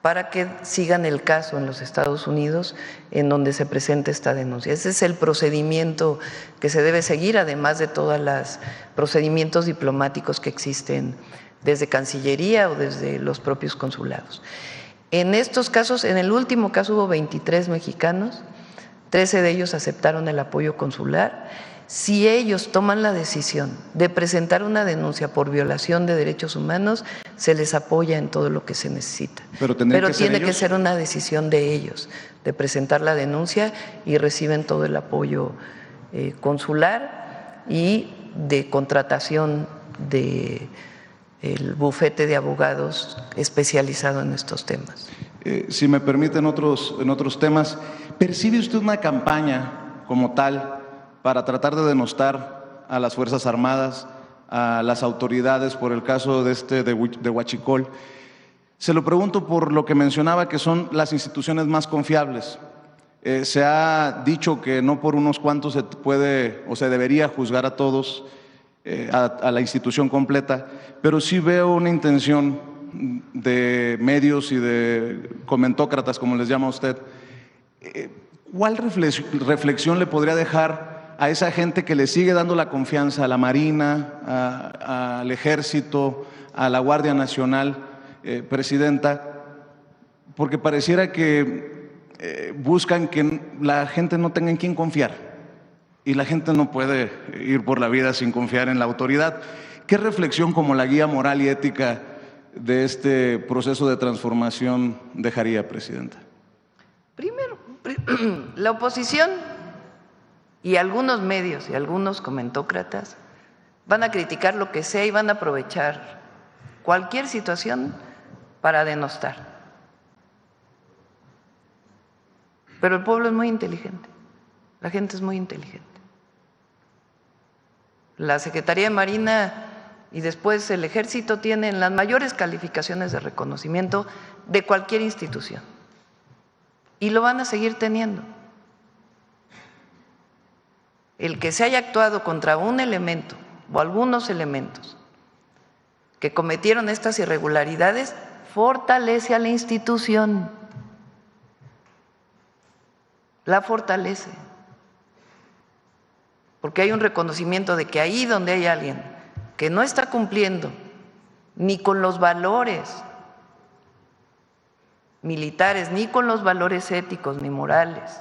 A: para que sigan el caso en los Estados Unidos en donde se presenta esta denuncia. Ese es el procedimiento que se debe seguir, además de todos los procedimientos diplomáticos que existen desde Cancillería o desde los propios consulados. En estos casos, en el último caso hubo 23 mexicanos, 13 de ellos aceptaron el apoyo consular. Si ellos toman la decisión de presentar una denuncia por violación de derechos humanos, se les apoya en todo lo que se necesita. Pero tiene que ser una decisión de ellos, de presentar la denuncia, y reciben todo el apoyo consular y de contratación de el bufete de abogados especializado en estos temas.
S: Si me permiten en otros temas, ¿percibe usted una campaña como tal para tratar de denostar a las Fuerzas Armadas, a las autoridades por el caso de Huachicol? Se lo pregunto por lo que mencionaba que son las instituciones más confiables. Se ha dicho que no por unos cuantos se puede o se debería juzgar a todos, a la institución completa, pero sí veo una intención de medios y de comentócratas, como les llama usted. ¿Cuál reflexión le podría dejar a esa gente que le sigue dando la confianza a la Marina, al Ejército, a la Guardia Nacional, Presidenta? Porque pareciera que buscan que la gente no tenga en quién confiar y la gente no puede ir por la vida sin confiar en la autoridad. ¿Qué reflexión como la guía moral y ética de este proceso de transformación dejaría, Presidenta?
A: Primero, la oposición y algunos medios y algunos comentócratas van a criticar lo que sea y van a aprovechar cualquier situación para denostar. Pero el pueblo es muy inteligente, la gente es muy inteligente. La Secretaría de Marina y después el Ejército tienen las mayores calificaciones de reconocimiento de cualquier institución y lo van a seguir teniendo. El que se haya actuado contra un elemento o algunos elementos que cometieron estas irregularidades fortalece a la institución, la fortalece, porque hay un reconocimiento de que ahí donde hay alguien que no está cumpliendo ni con los valores militares, ni con los valores éticos ni morales,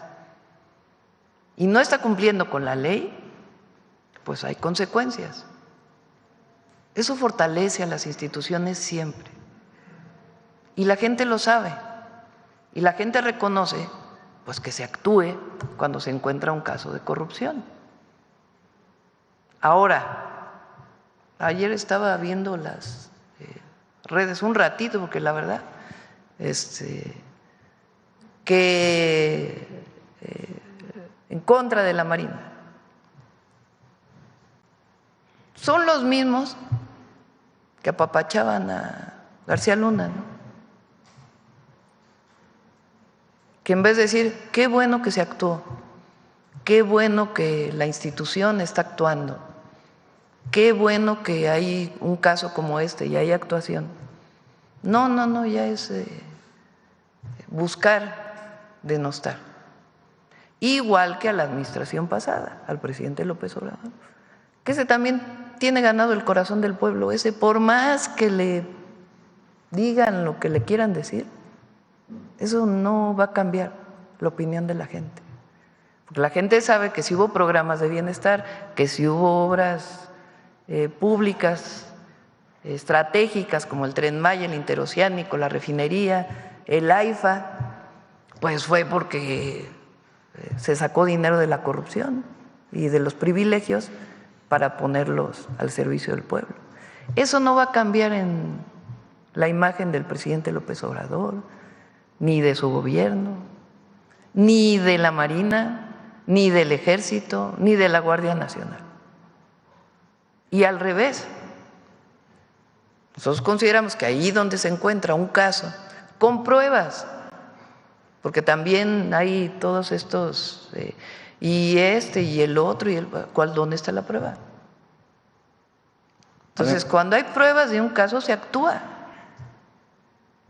A: y no está cumpliendo con la ley, pues hay consecuencias. Eso fortalece a las instituciones siempre. Y la gente lo sabe. Y la gente reconoce pues que se actúe cuando se encuentra un caso de corrupción. Ahora, ayer estaba viendo las redes un ratito, porque la verdad, que en contra de la Marina son los mismos que apapachaban a García Luna, ¿no? Que en vez de decir, qué bueno que se actuó, qué bueno que la institución está actuando, qué bueno que hay un caso como este y hay actuación. No, ya es buscar denostar. Igual que a la administración pasada, al presidente López Obrador, que ese también tiene ganado el corazón del pueblo. Ese, por más que le digan lo que le quieran decir, eso no va a cambiar la opinión de la gente. Porque la gente sabe que si hubo programas de bienestar, que si hubo obras públicas estratégicas como el Tren Maya, el Interoceánico, la refinería, el AIFA, pues fue porque se sacó dinero de la corrupción y de los privilegios para ponerlos al servicio del pueblo. Eso no va a cambiar en la imagen del presidente López Obrador, ni de su gobierno, ni de la Marina, ni del Ejército, ni de la Guardia Nacional. Y al revés, nosotros consideramos que ahí donde se encuentra un caso con pruebas, porque también hay todos estos, y el otro, y ¿dónde está la prueba? Entonces, cuando hay pruebas de un caso, se actúa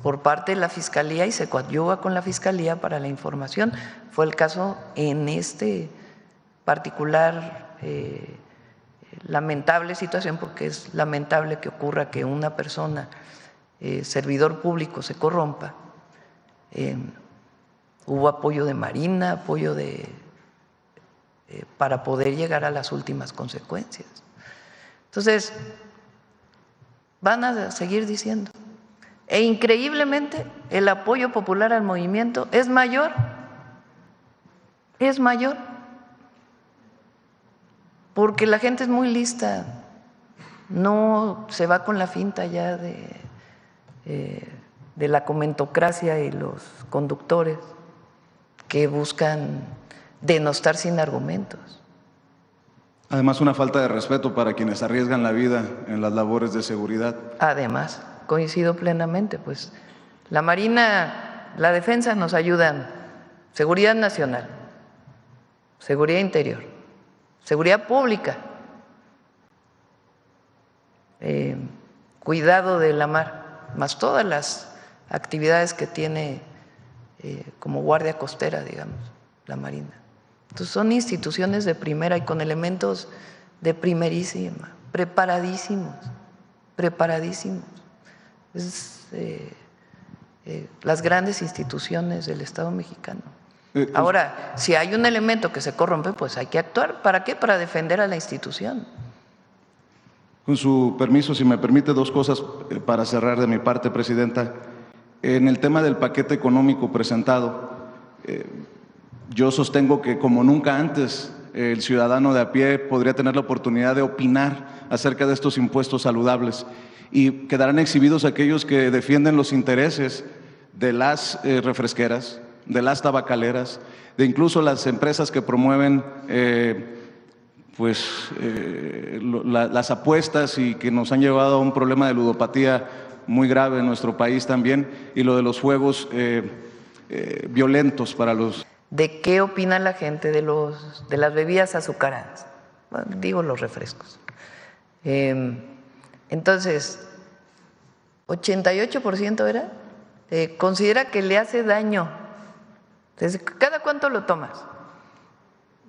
A: por parte de la Fiscalía y se coadyuva con la Fiscalía para la información. Fue el caso en este particular lamentable situación, porque es lamentable que ocurra que una persona, servidor público, se corrompa. Hubo apoyo de Marina, apoyo para poder llegar a las últimas consecuencias. Entonces, van a seguir diciendo. E increíblemente el apoyo popular al movimiento es mayor, porque la gente es muy lista no se va con la finta ya de la comentocracia y los conductores que buscan denostar sin argumentos.
S: Además, una falta de respeto para quienes arriesgan la vida en las labores de seguridad.
A: Además, coincido plenamente, pues la Marina, la Defensa nos ayudan, seguridad nacional, seguridad interior, seguridad pública, cuidado de la mar, más todas las actividades que tiene como guardia costera, digamos, la Marina. Entonces son instituciones de primera y con elementos de primerísima, preparadísimos. Las grandes instituciones del Estado mexicano. Ahora, si hay un elemento que se corrompe, pues hay que actuar. ¿Para qué? Para defender a la institución.
S: Con su permiso, si me permite, dos cosas para cerrar de mi parte, Presidenta. En el tema del paquete económico presentado, yo sostengo que como nunca antes el ciudadano de a pie podría tener la oportunidad de opinar acerca de estos impuestos saludables y quedarán exhibidos aquellos que defienden los intereses de las refresqueras, de las tabacaleras, de incluso las empresas que promueven las apuestas y que nos han llevado a un problema de ludopatía muy grave en nuestro país también, y lo de los juegos violentos para los...
A: ¿De qué opina la gente de las bebidas azucaradas? Bueno, digo los refrescos. Entonces, 88% era, considera que le hace daño. Entonces, ¿cada cuánto lo tomas?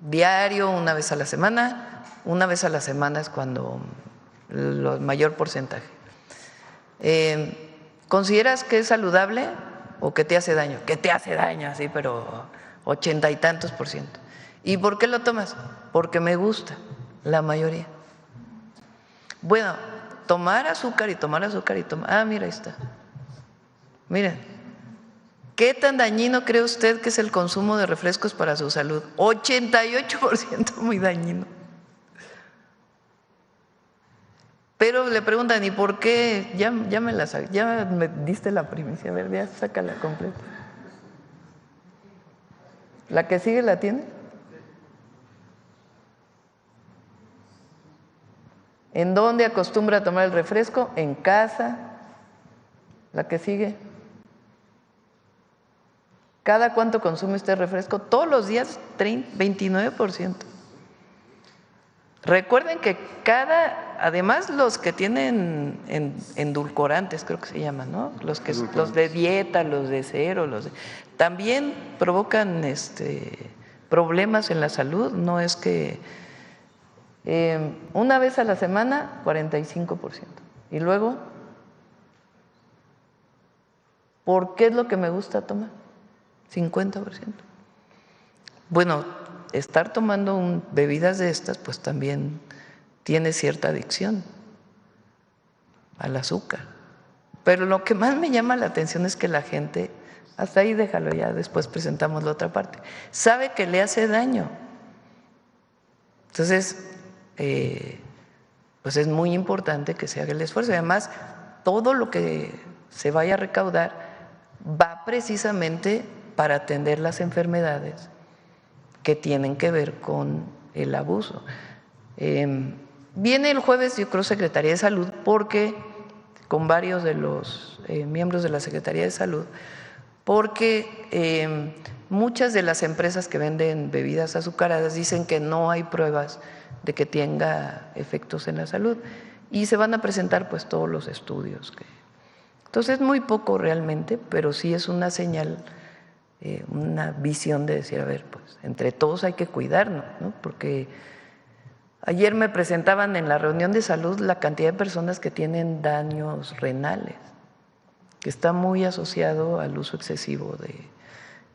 A: Diario, una vez a la semana. Una vez a la semana es cuando el mayor porcentaje. ¿Consideras que es saludable o que te hace daño? Que te hace daño, sí, pero 80 y tantos %. ¿Y por qué lo tomas? Porque me gusta, la mayoría. Bueno, tomar azúcar y tomar azúcar y tomar… Ah, mira, ahí está. Miren, ¿qué tan dañino cree usted que es el consumo de refrescos para su salud? 88% muy dañino. Pero le preguntan, ¿y por qué? Ya me diste la primicia, a ver, ya sácala completa. ¿La que sigue la tiene? ¿En dónde acostumbra a tomar el refresco? En casa. ¿La que sigue? ¿Cada cuánto consume usted refresco? Todos los días, 29%. Recuerden que además los que tienen endulcorantes, creo que se llaman, ¿no? Los de dieta, los de cero, también provocan problemas en la salud. No es que una vez a la semana, 45%. Y luego, ¿por qué es lo que me gusta tomar? 50%. Bueno, estar tomando bebidas de estas, pues también tiene cierta adicción al azúcar. Pero lo que más me llama la atención es que la gente, hasta ahí déjalo ya, después presentamos la otra parte, sabe que le hace daño. Entonces, pues es muy importante que se haga el esfuerzo. Además, todo lo que se vaya a recaudar va precisamente para atender las enfermedades que tienen que ver con el abuso. Viene el jueves, yo creo, Secretaría de Salud, porque con varios de los miembros de la Secretaría de Salud, porque muchas de las empresas que venden bebidas azucaradas dicen que no hay pruebas de que tenga efectos en la salud, y se van a presentar pues todos los estudios. Entonces es muy poco realmente, pero sí es una señal, una visión de decir, a ver, pues entre todos hay que cuidarnos, ¿no? Porque ayer me presentaban en la reunión de salud la cantidad de personas que tienen daños renales, que está muy asociado al uso excesivo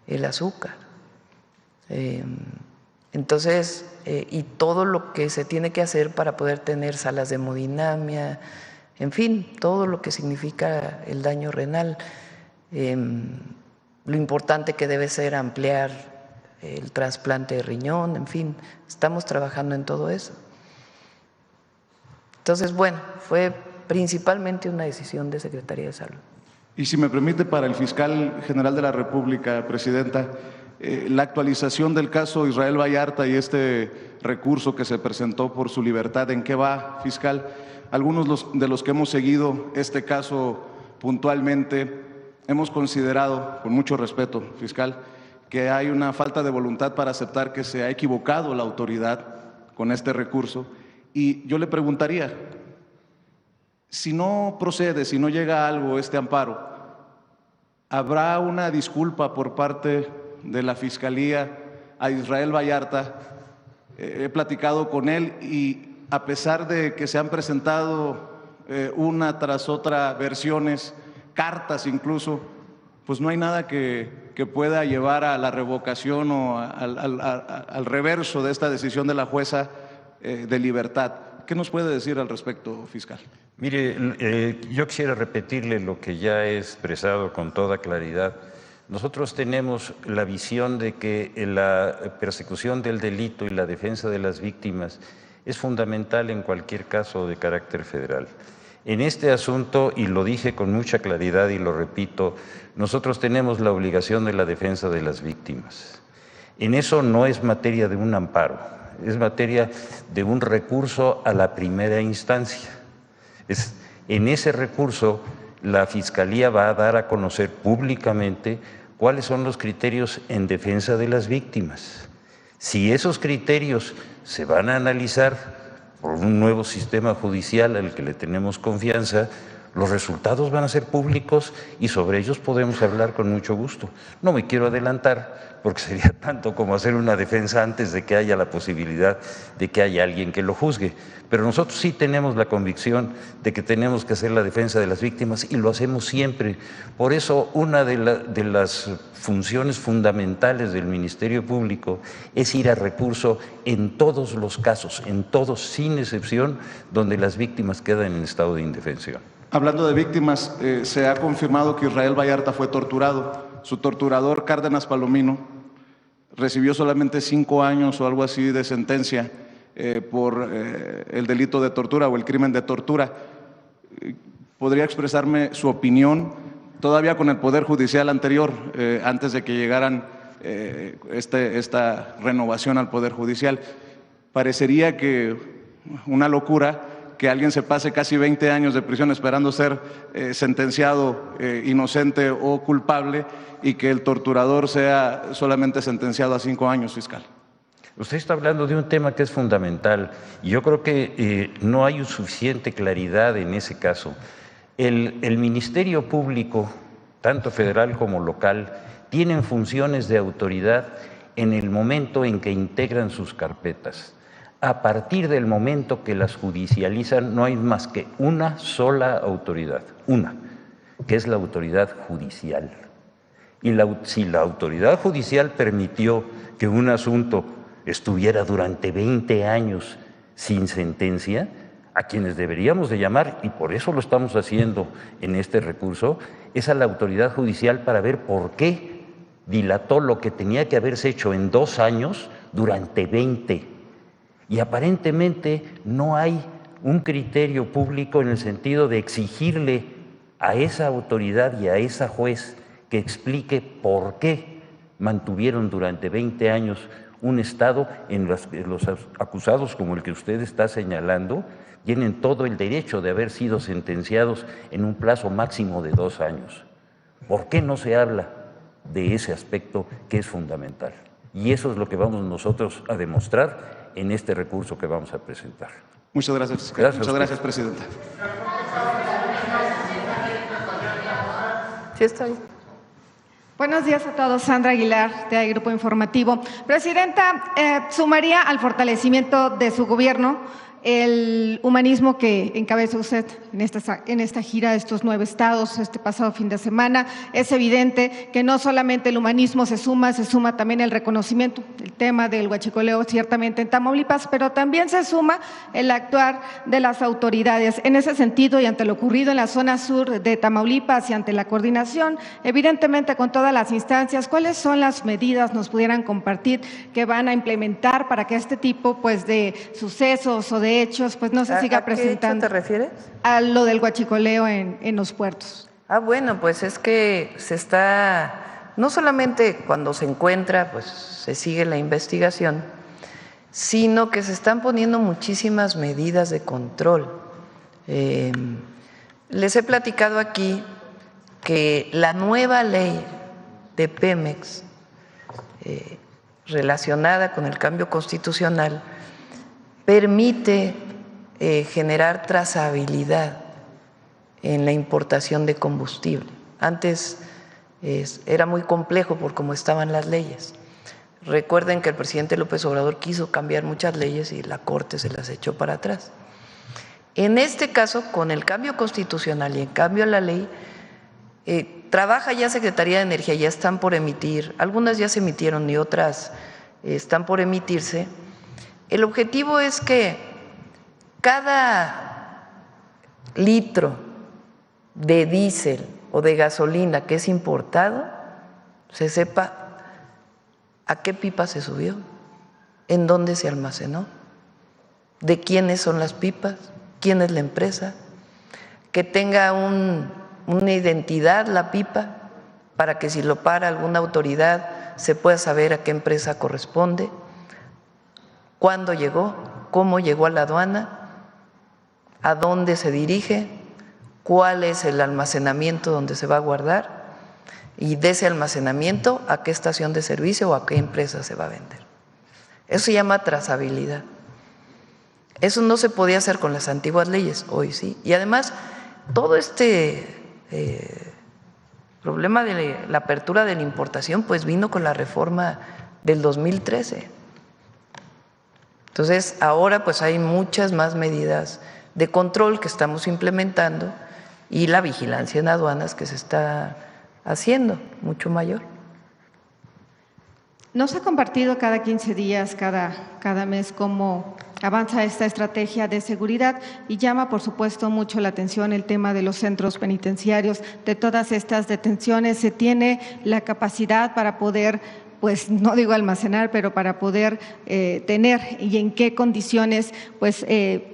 A: del azúcar. Entonces, y todo lo que se tiene que hacer para poder tener salas de hemodinamia, en fin, todo lo que significa el daño renal. Lo importante que debe ser ampliar el trasplante de riñón, en fin, estamos trabajando en todo eso. Entonces, bueno, fue principalmente una decisión de Secretaría de Salud.
S: Y si me permite, para el fiscal general de la República, presidenta, la actualización del caso Israel Vallarta y este recurso que se presentó por su libertad, ¿en qué va, fiscal? Algunos de los que hemos seguido este caso puntualmente hemos considerado, con mucho respeto, fiscal, que hay una falta de voluntad para aceptar que se ha equivocado la autoridad con este recurso. Y yo le preguntaría, si no procede, si no llega a algo este amparo, ¿habrá una disculpa por parte de la Fiscalía a Israel Vallarta? He platicado con él y a pesar de que se han presentado una tras otra versiones, cartas incluso, pues no hay nada que pueda llevar a la revocación o al reverso de esta decisión de la jueza de libertad. ¿Qué nos puede decir al respecto, fiscal?
M: Mire, yo quisiera repetirle lo que ya he expresado con toda claridad. Nosotros tenemos la visión de que la persecución del delito y la defensa de las víctimas es fundamental en cualquier caso de carácter federal. En este asunto, y lo dije con mucha claridad y lo repito, nosotros tenemos la obligación de la defensa de las víctimas. En eso no es materia de un amparo, es materia de un recurso a la primera instancia. En ese recurso, la Fiscalía va a dar a conocer públicamente cuáles son los criterios en defensa de las víctimas. Si esos criterios se van a analizar por un nuevo sistema judicial al que le tenemos confianza, los resultados van a ser públicos y sobre ellos podemos hablar con mucho gusto. No me quiero adelantar porque sería tanto como hacer una defensa antes de que haya la posibilidad de que haya alguien que lo juzgue. Pero nosotros sí tenemos la convicción de que tenemos que hacer la defensa de las víctimas y lo hacemos siempre. Por eso una de las funciones fundamentales del Ministerio Público es ir a recurso en todos los casos, en todos sin excepción, donde las víctimas quedan en estado de indefensión.
S: Hablando de víctimas, se ha confirmado que Israel Vallarta fue torturado. Su torturador, Cárdenas Palomino, recibió solamente 5 años o algo así de sentencia por el delito de tortura o el crimen de tortura. ¿Podría expresarme su opinión todavía con el Poder Judicial anterior, antes de que llegaran esta renovación al Poder Judicial? Parecería que una locura que alguien se pase casi 20 años de prisión esperando ser sentenciado inocente o culpable y que el torturador sea solamente sentenciado a 5 años, fiscal.
M: Usted está hablando de un tema que es fundamental y yo creo que no hay suficiente claridad en ese caso. El Ministerio Público, tanto federal como local, tienen funciones de autoridad en el momento en que integran sus carpetas. A partir del momento que las judicializan, no hay más que una sola autoridad, una, que es la autoridad judicial. Y si la autoridad judicial permitió que un asunto estuviera durante 20 años sin sentencia, a quienes deberíamos de llamar, y por eso lo estamos haciendo en este recurso, es a la autoridad judicial para ver por qué dilató lo que tenía que haberse hecho en 2 años durante 20. Y aparentemente no hay un criterio público en el sentido de exigirle a esa autoridad y a esa juez que explique por qué mantuvieron durante 20 años un Estado en los acusados como el que usted está señalando tienen todo el derecho de haber sido sentenciados en un plazo máximo de 2 años. ¿Por qué no se habla de ese aspecto que es fundamental? Y eso es lo que vamos nosotros a demostrar en este recurso que vamos a presentar.
S: Muchas gracias. Muchas gracias, presidenta.
A: Sí, estoy.
T: Buenos días a todos. Sandra Aguilar, de Grupo Informativo. Presidenta, ¿sumaría al fortalecimiento de su gobierno el humanismo que encabeza usted? en esta gira de estos 9 estados este pasado fin de semana. Es evidente que no solamente el humanismo se suma también el reconocimiento, el tema del huachicoleo ciertamente en Tamaulipas, pero también se suma el actuar de las autoridades. En ese sentido, y ante lo ocurrido en la zona sur de Tamaulipas y ante la coordinación, evidentemente con todas las instancias, ¿cuáles son las medidas nos pudieran compartir que van a implementar para que este tipo pues de sucesos o de hechos pues no se siga presentando?
A: ¿A qué hecho te refieres?
T: A lo del huachicoleo en los puertos.
A: Bueno, pues es que se está, no solamente cuando se encuentra, pues se sigue la investigación, sino que se están poniendo muchísimas medidas de control. Les he platicado aquí que la nueva ley de Pemex relacionada con el cambio constitucional permite generar trazabilidad en la importación de combustible. Antes era muy complejo por cómo estaban las leyes. Recuerden que el presidente López Obrador quiso cambiar muchas leyes y la Corte se las echó para atrás. En este caso, con el cambio constitucional y en cambio la ley, trabaja ya Secretaría de Energía, ya están por emitir, algunas ya se emitieron y otras están por emitirse. El objetivo es que cada litro de diésel o de gasolina que es importado, se sepa a qué pipa se subió, en dónde se almacenó, de quiénes son las pipas, quién es la empresa, que tenga una identidad la pipa para que si lo para alguna autoridad se pueda saber a qué empresa corresponde, cuándo llegó, cómo llegó a la aduana, a dónde se dirige, cuál es el almacenamiento donde se va a guardar y de ese almacenamiento a qué estación de servicio o a qué empresa se va a vender. Eso se llama trazabilidad. Eso no se podía hacer con las antiguas leyes, hoy sí. Y además, todo este problema de la apertura de la importación pues vino con la reforma del 2013. Entonces, ahora pues hay muchas más medidas de control que estamos implementando y la vigilancia en aduanas que se está haciendo mucho mayor.
T: Nos ha compartido cada 15 días, cada mes, cómo avanza esta estrategia de seguridad y llama, por supuesto, mucho la atención el tema de los centros penitenciarios. De todas estas detenciones, ¿se tiene la capacidad para poder, pues no digo almacenar, pero para poder tener y en qué condiciones? Pues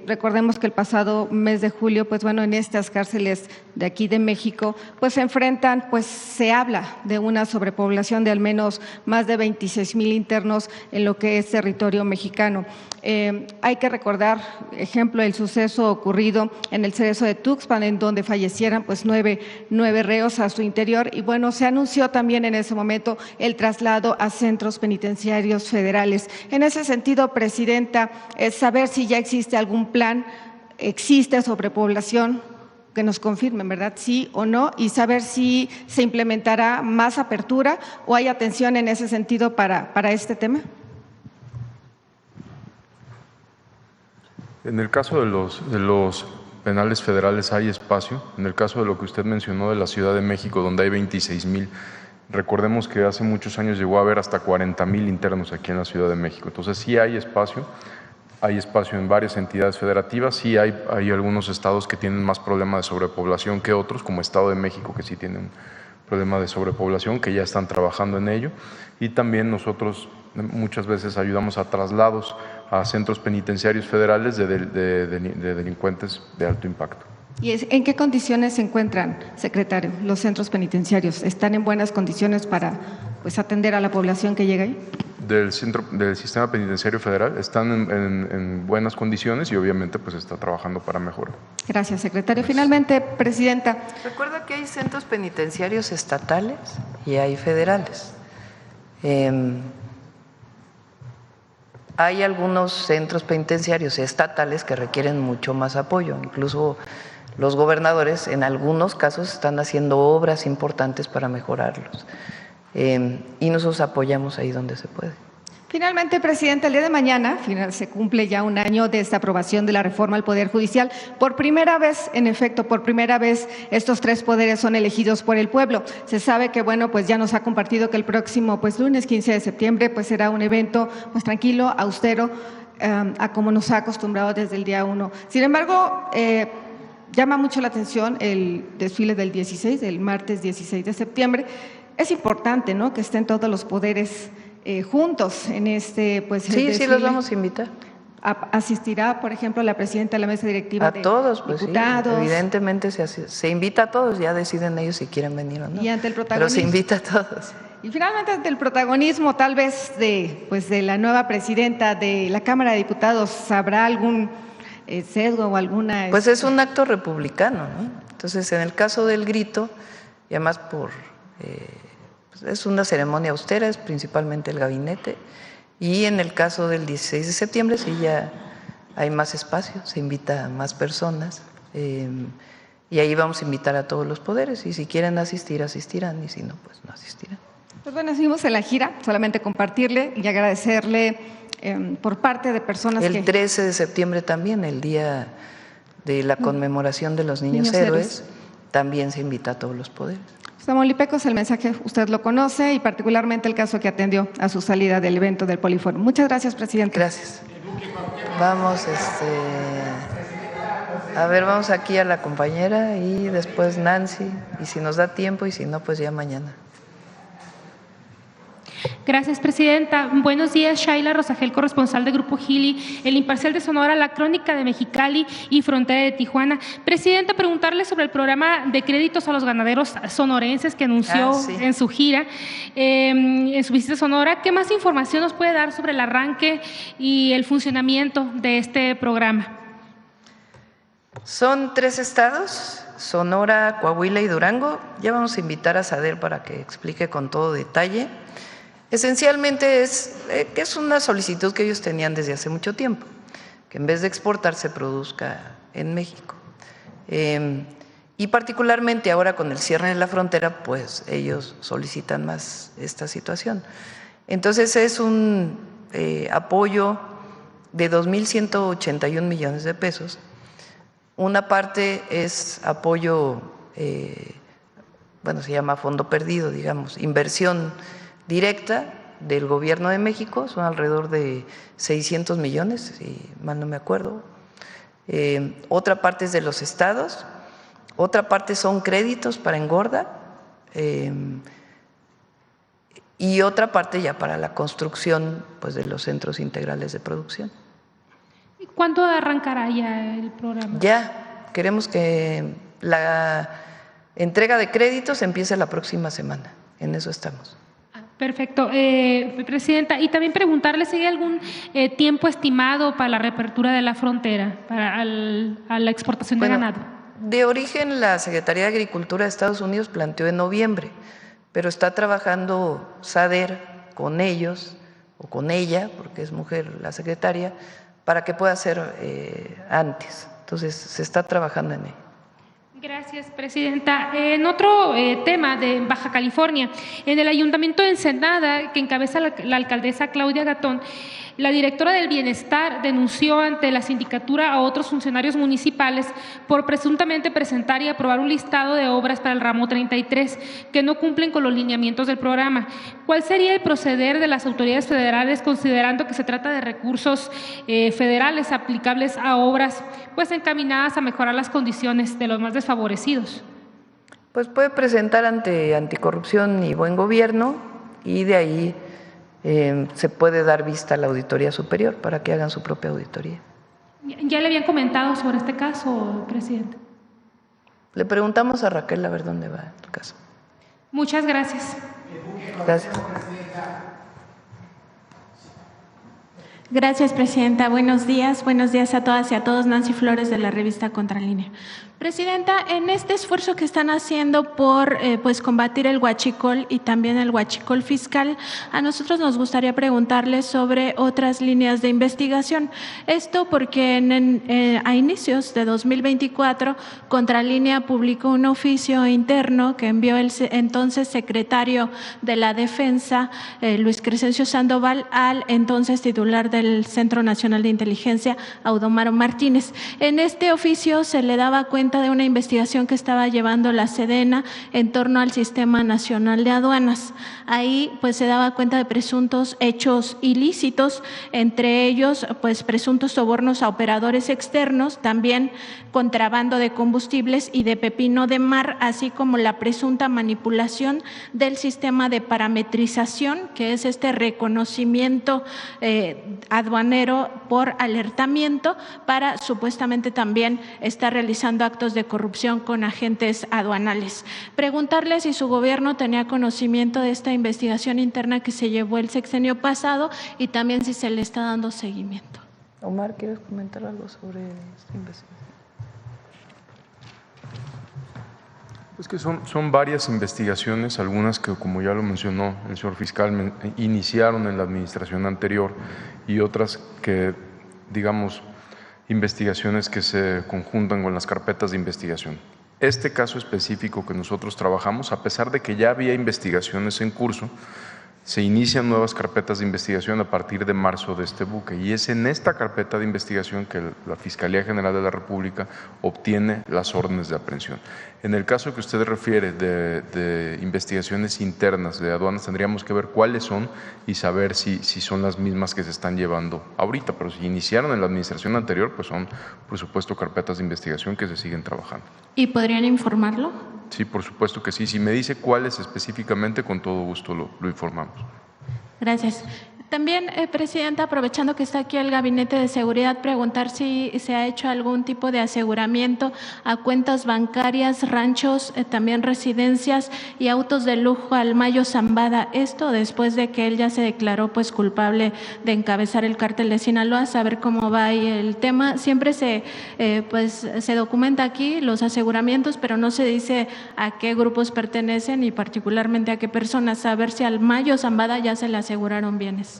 T: recordemos que el pasado mes de julio, pues bueno, en estas cárceles de aquí de México, pues se enfrentan, pues se habla de una sobrepoblación de al menos más de 26,000 internos en lo que es territorio mexicano. Hay que recordar, ejemplo, el suceso ocurrido en el Cerezo de Tuxpan, en donde fallecieran pues nueve reos a su interior, y bueno, se anunció también en ese momento el traslado a centros penitenciarios federales. En ese sentido, Presidenta, es saber si ya existe algún plan, existe sobrepoblación, que nos confirmen, ¿verdad? Sí o no, y saber si se implementará más apertura o hay atención en ese sentido para este tema.
K: En el caso de los penales federales hay espacio. En el caso de lo que usted mencionó de la Ciudad de México, donde hay 26,000, recordemos que hace muchos años llegó a haber hasta 40,000 internos aquí en la Ciudad de México. Entonces sí hay espacio en varias entidades federativas, sí hay algunos estados que tienen más problema de sobrepoblación que otros, como Estado de México, que sí tienen problema de sobrepoblación, que ya están trabajando en ello, y también nosotros muchas veces ayudamos a traslados a centros penitenciarios federales de delincuentes de alto impacto.
T: ¿Y en qué condiciones se encuentran, secretario, los centros penitenciarios? ¿Están en buenas condiciones para pues atender a la población que llega ahí?
K: Del sistema penitenciario federal están en buenas condiciones y obviamente pues está trabajando para mejorar.
T: Gracias, secretario. Finalmente, Presidenta.
A: Recuerda que hay centros penitenciarios estatales y hay federales. Hay algunos centros penitenciarios estatales que requieren mucho más apoyo, incluso los gobernadores en algunos casos están haciendo obras importantes para mejorarlos. Y nosotros apoyamos ahí donde se puede.
T: Finalmente, Presidenta, el día de mañana se cumple ya un año de esta aprobación de la reforma al Poder Judicial. Por primera vez, en efecto, por primera vez, estos 3 poderes son elegidos por el pueblo. Se sabe que, bueno, pues ya nos ha compartido que el próximo lunes 15 de septiembre pues será un evento tranquilo, austero, a como nos ha acostumbrado desde el día 1. Sin embargo, llama mucho la atención el desfile del martes 16 de septiembre. Es importante, ¿no?, que estén todos los poderes juntos en este
A: sí, los vamos a invitar.
T: ¿Asistirá, por ejemplo, la presidenta de la mesa directiva de
A: todos,
T: diputados?
A: Sí, evidentemente se invita a todos, ya deciden ellos si quieren venir o no.
T: Y ante el
A: pero se invita a todos.
T: Y finalmente, ante el protagonismo tal vez de la nueva presidenta de la Cámara de Diputados, ¿habrá algún sesgo o alguna...?
A: Pues es un acto republicano, ¿no? Entonces, en el caso del grito, y además es una ceremonia austera, es principalmente el gabinete, y en el caso del 16 de septiembre sí ya hay más espacio, se invita a más personas, y ahí vamos a invitar a todos los poderes, y si quieren asistir, asistirán, y si no, pues no asistirán.
T: Pues bueno, seguimos en la gira, solamente compartirle y agradecerle por parte de personas
A: el 13 de septiembre también, el día de la conmemoración de los niños héroes, también se invita a todos los poderes.
T: Tamaulipecos, el mensaje usted lo conoce y particularmente el caso que atendió a su salida del evento del Poliforo. Muchas gracias, presidente.
A: Gracias. Vamos, vamos aquí a la compañera y después Nancy, y si nos da tiempo y si no, pues ya mañana.
U: Gracias, presidenta. Buenos días, Shaila Rosagel, corresponsal de Grupo Gili, El Imparcial de Sonora, La Crónica de Mexicali y Frontera de Tijuana. Presidenta, preguntarle sobre el programa de créditos a los ganaderos sonorenses que anunció en su gira, en su visita a Sonora. ¿Qué más información nos puede dar sobre el arranque y el funcionamiento de este programa?
A: Son 3 estados, Sonora, Coahuila y Durango. Ya vamos a invitar a Sader para que explique con todo detalle. Esencialmente que es una solicitud que ellos tenían desde hace mucho tiempo, que en vez de exportar se produzca en México. Y particularmente ahora con el cierre de la frontera, pues ellos solicitan más esta situación. Entonces es un apoyo de 2.181 millones de pesos. Una parte es apoyo, se llama fondo perdido, digamos, inversión directa del Gobierno de México, son alrededor de 600 millones, si mal no me acuerdo. Otra parte es de los estados, otra parte son créditos para engorda, y otra parte ya para la construcción de los centros integrales de producción.
U: ¿Cuándo arrancará ya el programa?
A: Ya, queremos que la entrega de créditos empiece la próxima semana, en eso estamos.
U: Perfecto. Presidenta, y también preguntarle si hay algún tiempo estimado para la reapertura de la frontera, a la exportación de ganado.
A: De origen, la Secretaría de Agricultura de Estados Unidos planteó en noviembre, pero está trabajando Sader con ellos, o con ella, porque es mujer la secretaria, para que pueda ser antes. Entonces, se está trabajando en ello.
U: Gracias, presidenta. En otro tema de Baja California, en el Ayuntamiento de Ensenada, que encabeza la alcaldesa Claudia Gatón, la directora del Bienestar denunció ante la sindicatura a otros funcionarios municipales por presuntamente presentar y aprobar un listado de obras para el ramo 33 que no cumplen con los lineamientos del programa. ¿Cuál sería el proceder de las autoridades federales considerando que se trata de recursos federales aplicables a obras encaminadas a mejorar las condiciones de los más desfavorecidos?
A: Pues puede presentar ante Anticorrupción y Buen Gobierno y de ahí se puede dar vista a la Auditoría Superior para que hagan su propia auditoría.
U: ¿Ya le habían comentado sobre este caso, presidente?
A: Le preguntamos a Raquel a ver dónde va el caso.
U: Muchas gracias.
A: Gracias.
V: Gracias, presidenta. Buenos días a todas y a todos. Nancy Flores, de la revista Contralínea.
P: Presidenta, en este esfuerzo que están haciendo por pues combatir el huachicol y también el huachicol fiscal, a nosotros nos gustaría preguntarles sobre otras líneas de investigación. Esto porque a inicios de 2024, Contralínea publicó un oficio interno que envió el entonces secretario de la Defensa, Luis Crescencio Sandoval, al entonces titular del Centro Nacional de Inteligencia, Audomaro Martínez. En este oficio se le daba cuenta de una investigación que estaba llevando la Sedena en torno al Sistema Nacional de Aduanas. Ahí pues se daba cuenta de presuntos hechos ilícitos, entre ellos pues presuntos sobornos a operadores externos, también contrabando de combustibles y de pepino de mar, así como la presunta manipulación del sistema de parametrización, que es este reconocimiento aduanero por alertamiento para supuestamente también estar realizando actos de corrupción con agentes aduanales. Preguntarle si su gobierno tenía conocimiento de esta investigación interna que se llevó el sexenio pasado y también si se le está dando seguimiento.
A: Omar, ¿quieres comentar algo sobre esta investigación?
K: Es que son varias investigaciones, algunas que, como ya lo mencionó el señor fiscal, iniciaron en la administración anterior y otras que, digamos, investigaciones que se conjuntan con las carpetas de investigación. Este caso específico que nosotros trabajamos, a pesar de que ya había investigaciones en curso, se inician nuevas carpetas de investigación a partir de marzo de este buque y es en esta carpeta de investigación que la Fiscalía General de la República obtiene las órdenes de aprehensión. En el caso que usted refiere de investigaciones internas de aduanas, tendríamos que ver cuáles son y saber si son las mismas que se están llevando ahorita, pero si iniciaron en la administración anterior, pues son, por supuesto, carpetas de investigación que se siguen trabajando.
P: ¿Y podrían informarlo?
K: Sí, por supuesto que sí. Si me dice cuáles específicamente, con todo gusto lo informamos.
P: Gracias. También, Presidenta, aprovechando que está aquí el Gabinete de Seguridad, preguntar si se ha hecho algún tipo de aseguramiento a cuentas bancarias, ranchos, también residencias y autos de lujo al Mayo Zambada. Esto después de que él ya se declaró pues culpable de encabezar el cártel de Sinaloa. Saber cómo va ahí el tema. Siempre se documenta aquí los aseguramientos, pero no se dice a qué grupos pertenecen y particularmente a qué personas. Saber si al Mayo Zambada ya se le aseguraron bienes.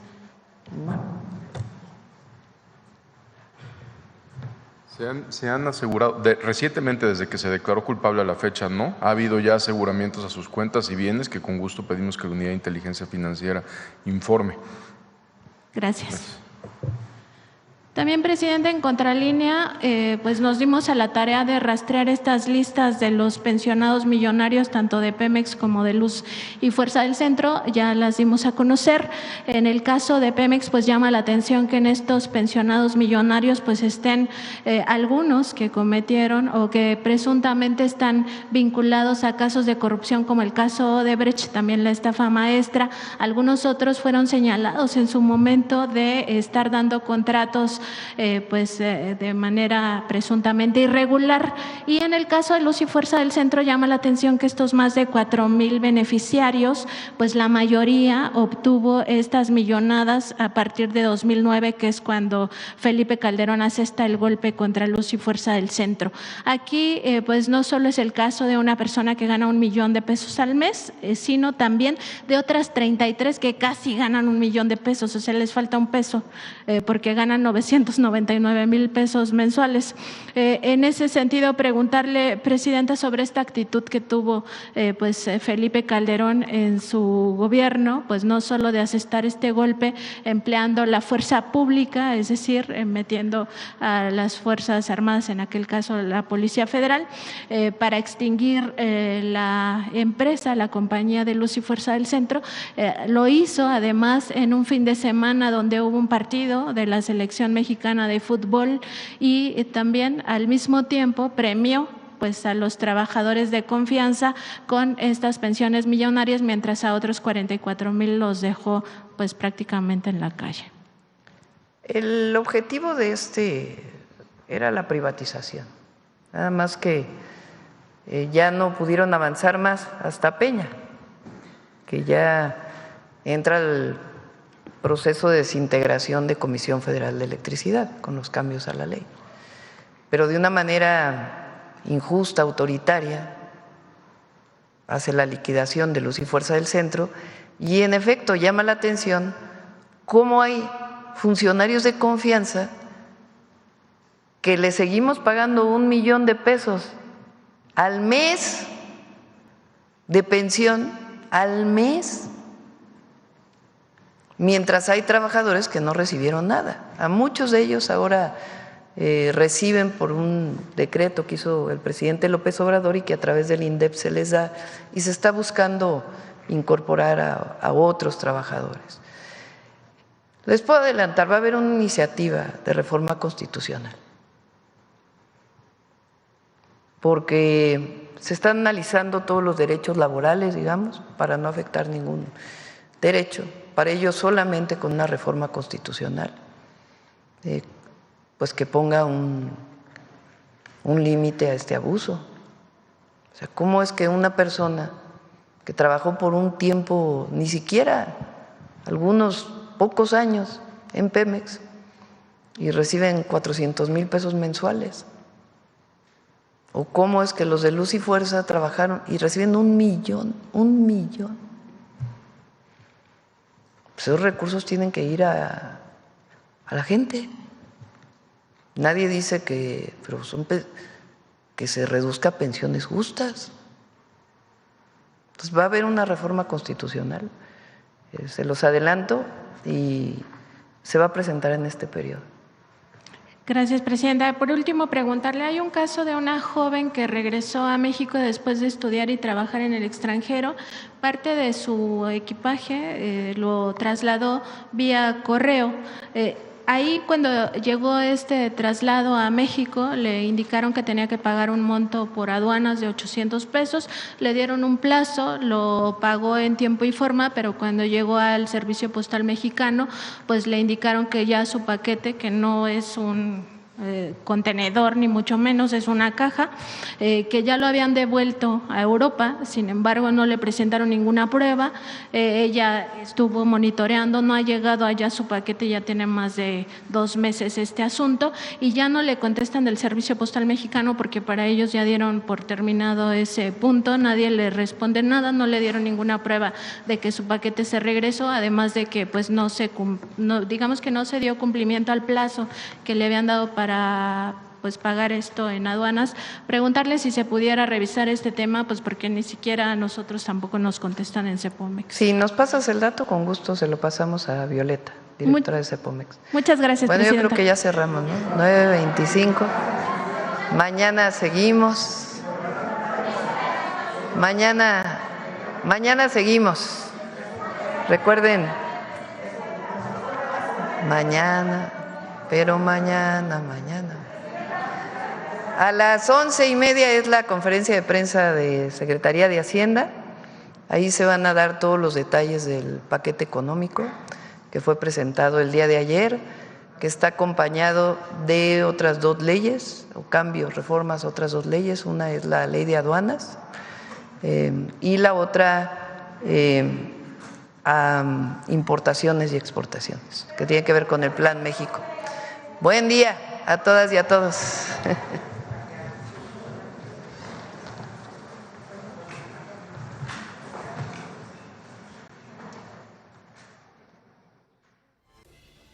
K: Se han asegurado, recientemente desde que se declaró culpable a la fecha, no. Ha habido ya aseguramientos a sus cuentas y bienes que con gusto pedimos que la Unidad de Inteligencia Financiera informe.
P: Gracias. También, Presidente, en Contralínea, pues nos dimos a la tarea de rastrear estas listas de los pensionados millonarios, tanto de Pemex como de Luz y Fuerza del Centro, ya las dimos a conocer. En el caso de Pemex, pues llama la atención que en estos pensionados millonarios, pues estén algunos que cometieron o que presuntamente están vinculados a casos de corrupción, como el caso Odebrecht, también la estafa maestra. Algunos otros fueron señalados en su momento de estar dando contratos de manera presuntamente irregular. Y en el caso de Luz y Fuerza del Centro llama la atención que estos más de 4,000 beneficiarios, pues la mayoría obtuvo estas millonadas a partir de 2009, que es cuando Felipe Calderón asesta el golpe contra Luz y Fuerza del Centro. Aquí pues no solo es el caso de una persona que gana 1 millón de pesos al mes, sino también de otras 33 que casi ganan 1 millón de pesos, o sea, les falta un peso porque ganan 999,000 pesos mensuales. En ese sentido, preguntarle, Presidenta, sobre esta actitud que tuvo Felipe Calderón en su gobierno, pues no solo de asestar este golpe empleando la fuerza pública, es decir, metiendo a las Fuerzas Armadas, en aquel caso la Policía Federal, para extinguir la empresa, la compañía de Luz y Fuerza del Centro. Lo hizo además en un fin de semana donde hubo un partido de la selección mexicana de fútbol y también al mismo tiempo premió pues a los trabajadores de confianza con estas pensiones millonarias, mientras a otros 44,000 los dejó pues prácticamente en la calle.
A: El objetivo de era la privatización, nada más que ya no pudieron avanzar más hasta Peña, que ya entra el proceso de desintegración de Comisión Federal de Electricidad con los cambios a la ley, pero de una manera injusta, autoritaria, hace la liquidación de Luz y Fuerza del Centro y en efecto llama la atención cómo hay funcionarios de confianza que le seguimos pagando 1 millón de pesos al mes de pensión, al mes, mientras hay trabajadores que no recibieron nada. A muchos de ellos ahora reciben por un decreto que hizo el presidente López Obrador y que a través del INDEP se les da, y se está buscando incorporar a otros trabajadores. Les puedo adelantar, va a haber una iniciativa de reforma constitucional, porque se están analizando todos los derechos laborales, digamos, para no afectar ningún derecho, para ello solamente con una reforma constitucional, pues que ponga un límite a este abuso. O sea, ¿cómo es que una persona que trabajó por un tiempo, ni siquiera algunos pocos años en Pemex, y reciben 400,000 pesos mensuales? ¿O cómo es que los de Luz y Fuerza trabajaron y reciben 1 millón? Pues esos recursos tienen que ir a la gente. Nadie dice que se reduzca a pensiones justas. Entonces va a haber una reforma constitucional, se los adelanto, y se va a presentar en este periodo.
U: Gracias, presidenta. Por último, preguntarle, hay un caso de una joven que regresó a México después de estudiar y trabajar en el extranjero. Parte de su equipaje lo trasladó vía correo. Ahí cuando llegó este traslado a México le indicaron que tenía que pagar un monto por aduanas de 800 pesos, le dieron un plazo, lo pagó en tiempo y forma, pero cuando llegó al Servicio Postal Mexicano pues le indicaron que ya su paquete, que no es un contenedor ni mucho menos, es una caja, que ya lo habían devuelto a Europa, sin embargo no le presentaron ninguna prueba, ella estuvo monitoreando, no ha llegado allá su paquete, ya tiene más de 2 meses este asunto y ya no le contestan del Servicio Postal Mexicano porque para ellos ya dieron por terminado ese punto, nadie le responde nada, no le dieron ninguna prueba de que su paquete se regresó, además de que pues digamos que no se dio cumplimiento al plazo que le habían dado para pues pagar esto en aduanas. Preguntarle si se pudiera revisar este tema, pues porque ni siquiera a nosotros tampoco nos contestan en Cepomex.
A: Si nos pasas el dato, con gusto se lo pasamos a Violeta, directora de Cepomex.
U: Muchas gracias,
A: bueno,
U: presidenta.
A: Yo creo que ya cerramos, ¿no? 9:25. Mañana seguimos. Mañana seguimos. Recuerden, mañana. A las 11:30 es la conferencia de prensa de Secretaría de Hacienda. Ahí se van a dar todos los detalles del paquete económico que fue presentado el día de ayer, que está acompañado de otras 2 leyes, o cambios, reformas, otras 2 leyes. Una es la ley de aduanas y la otra a importaciones y exportaciones, que tiene que ver con el Plan México. Buen día a todas y a todos.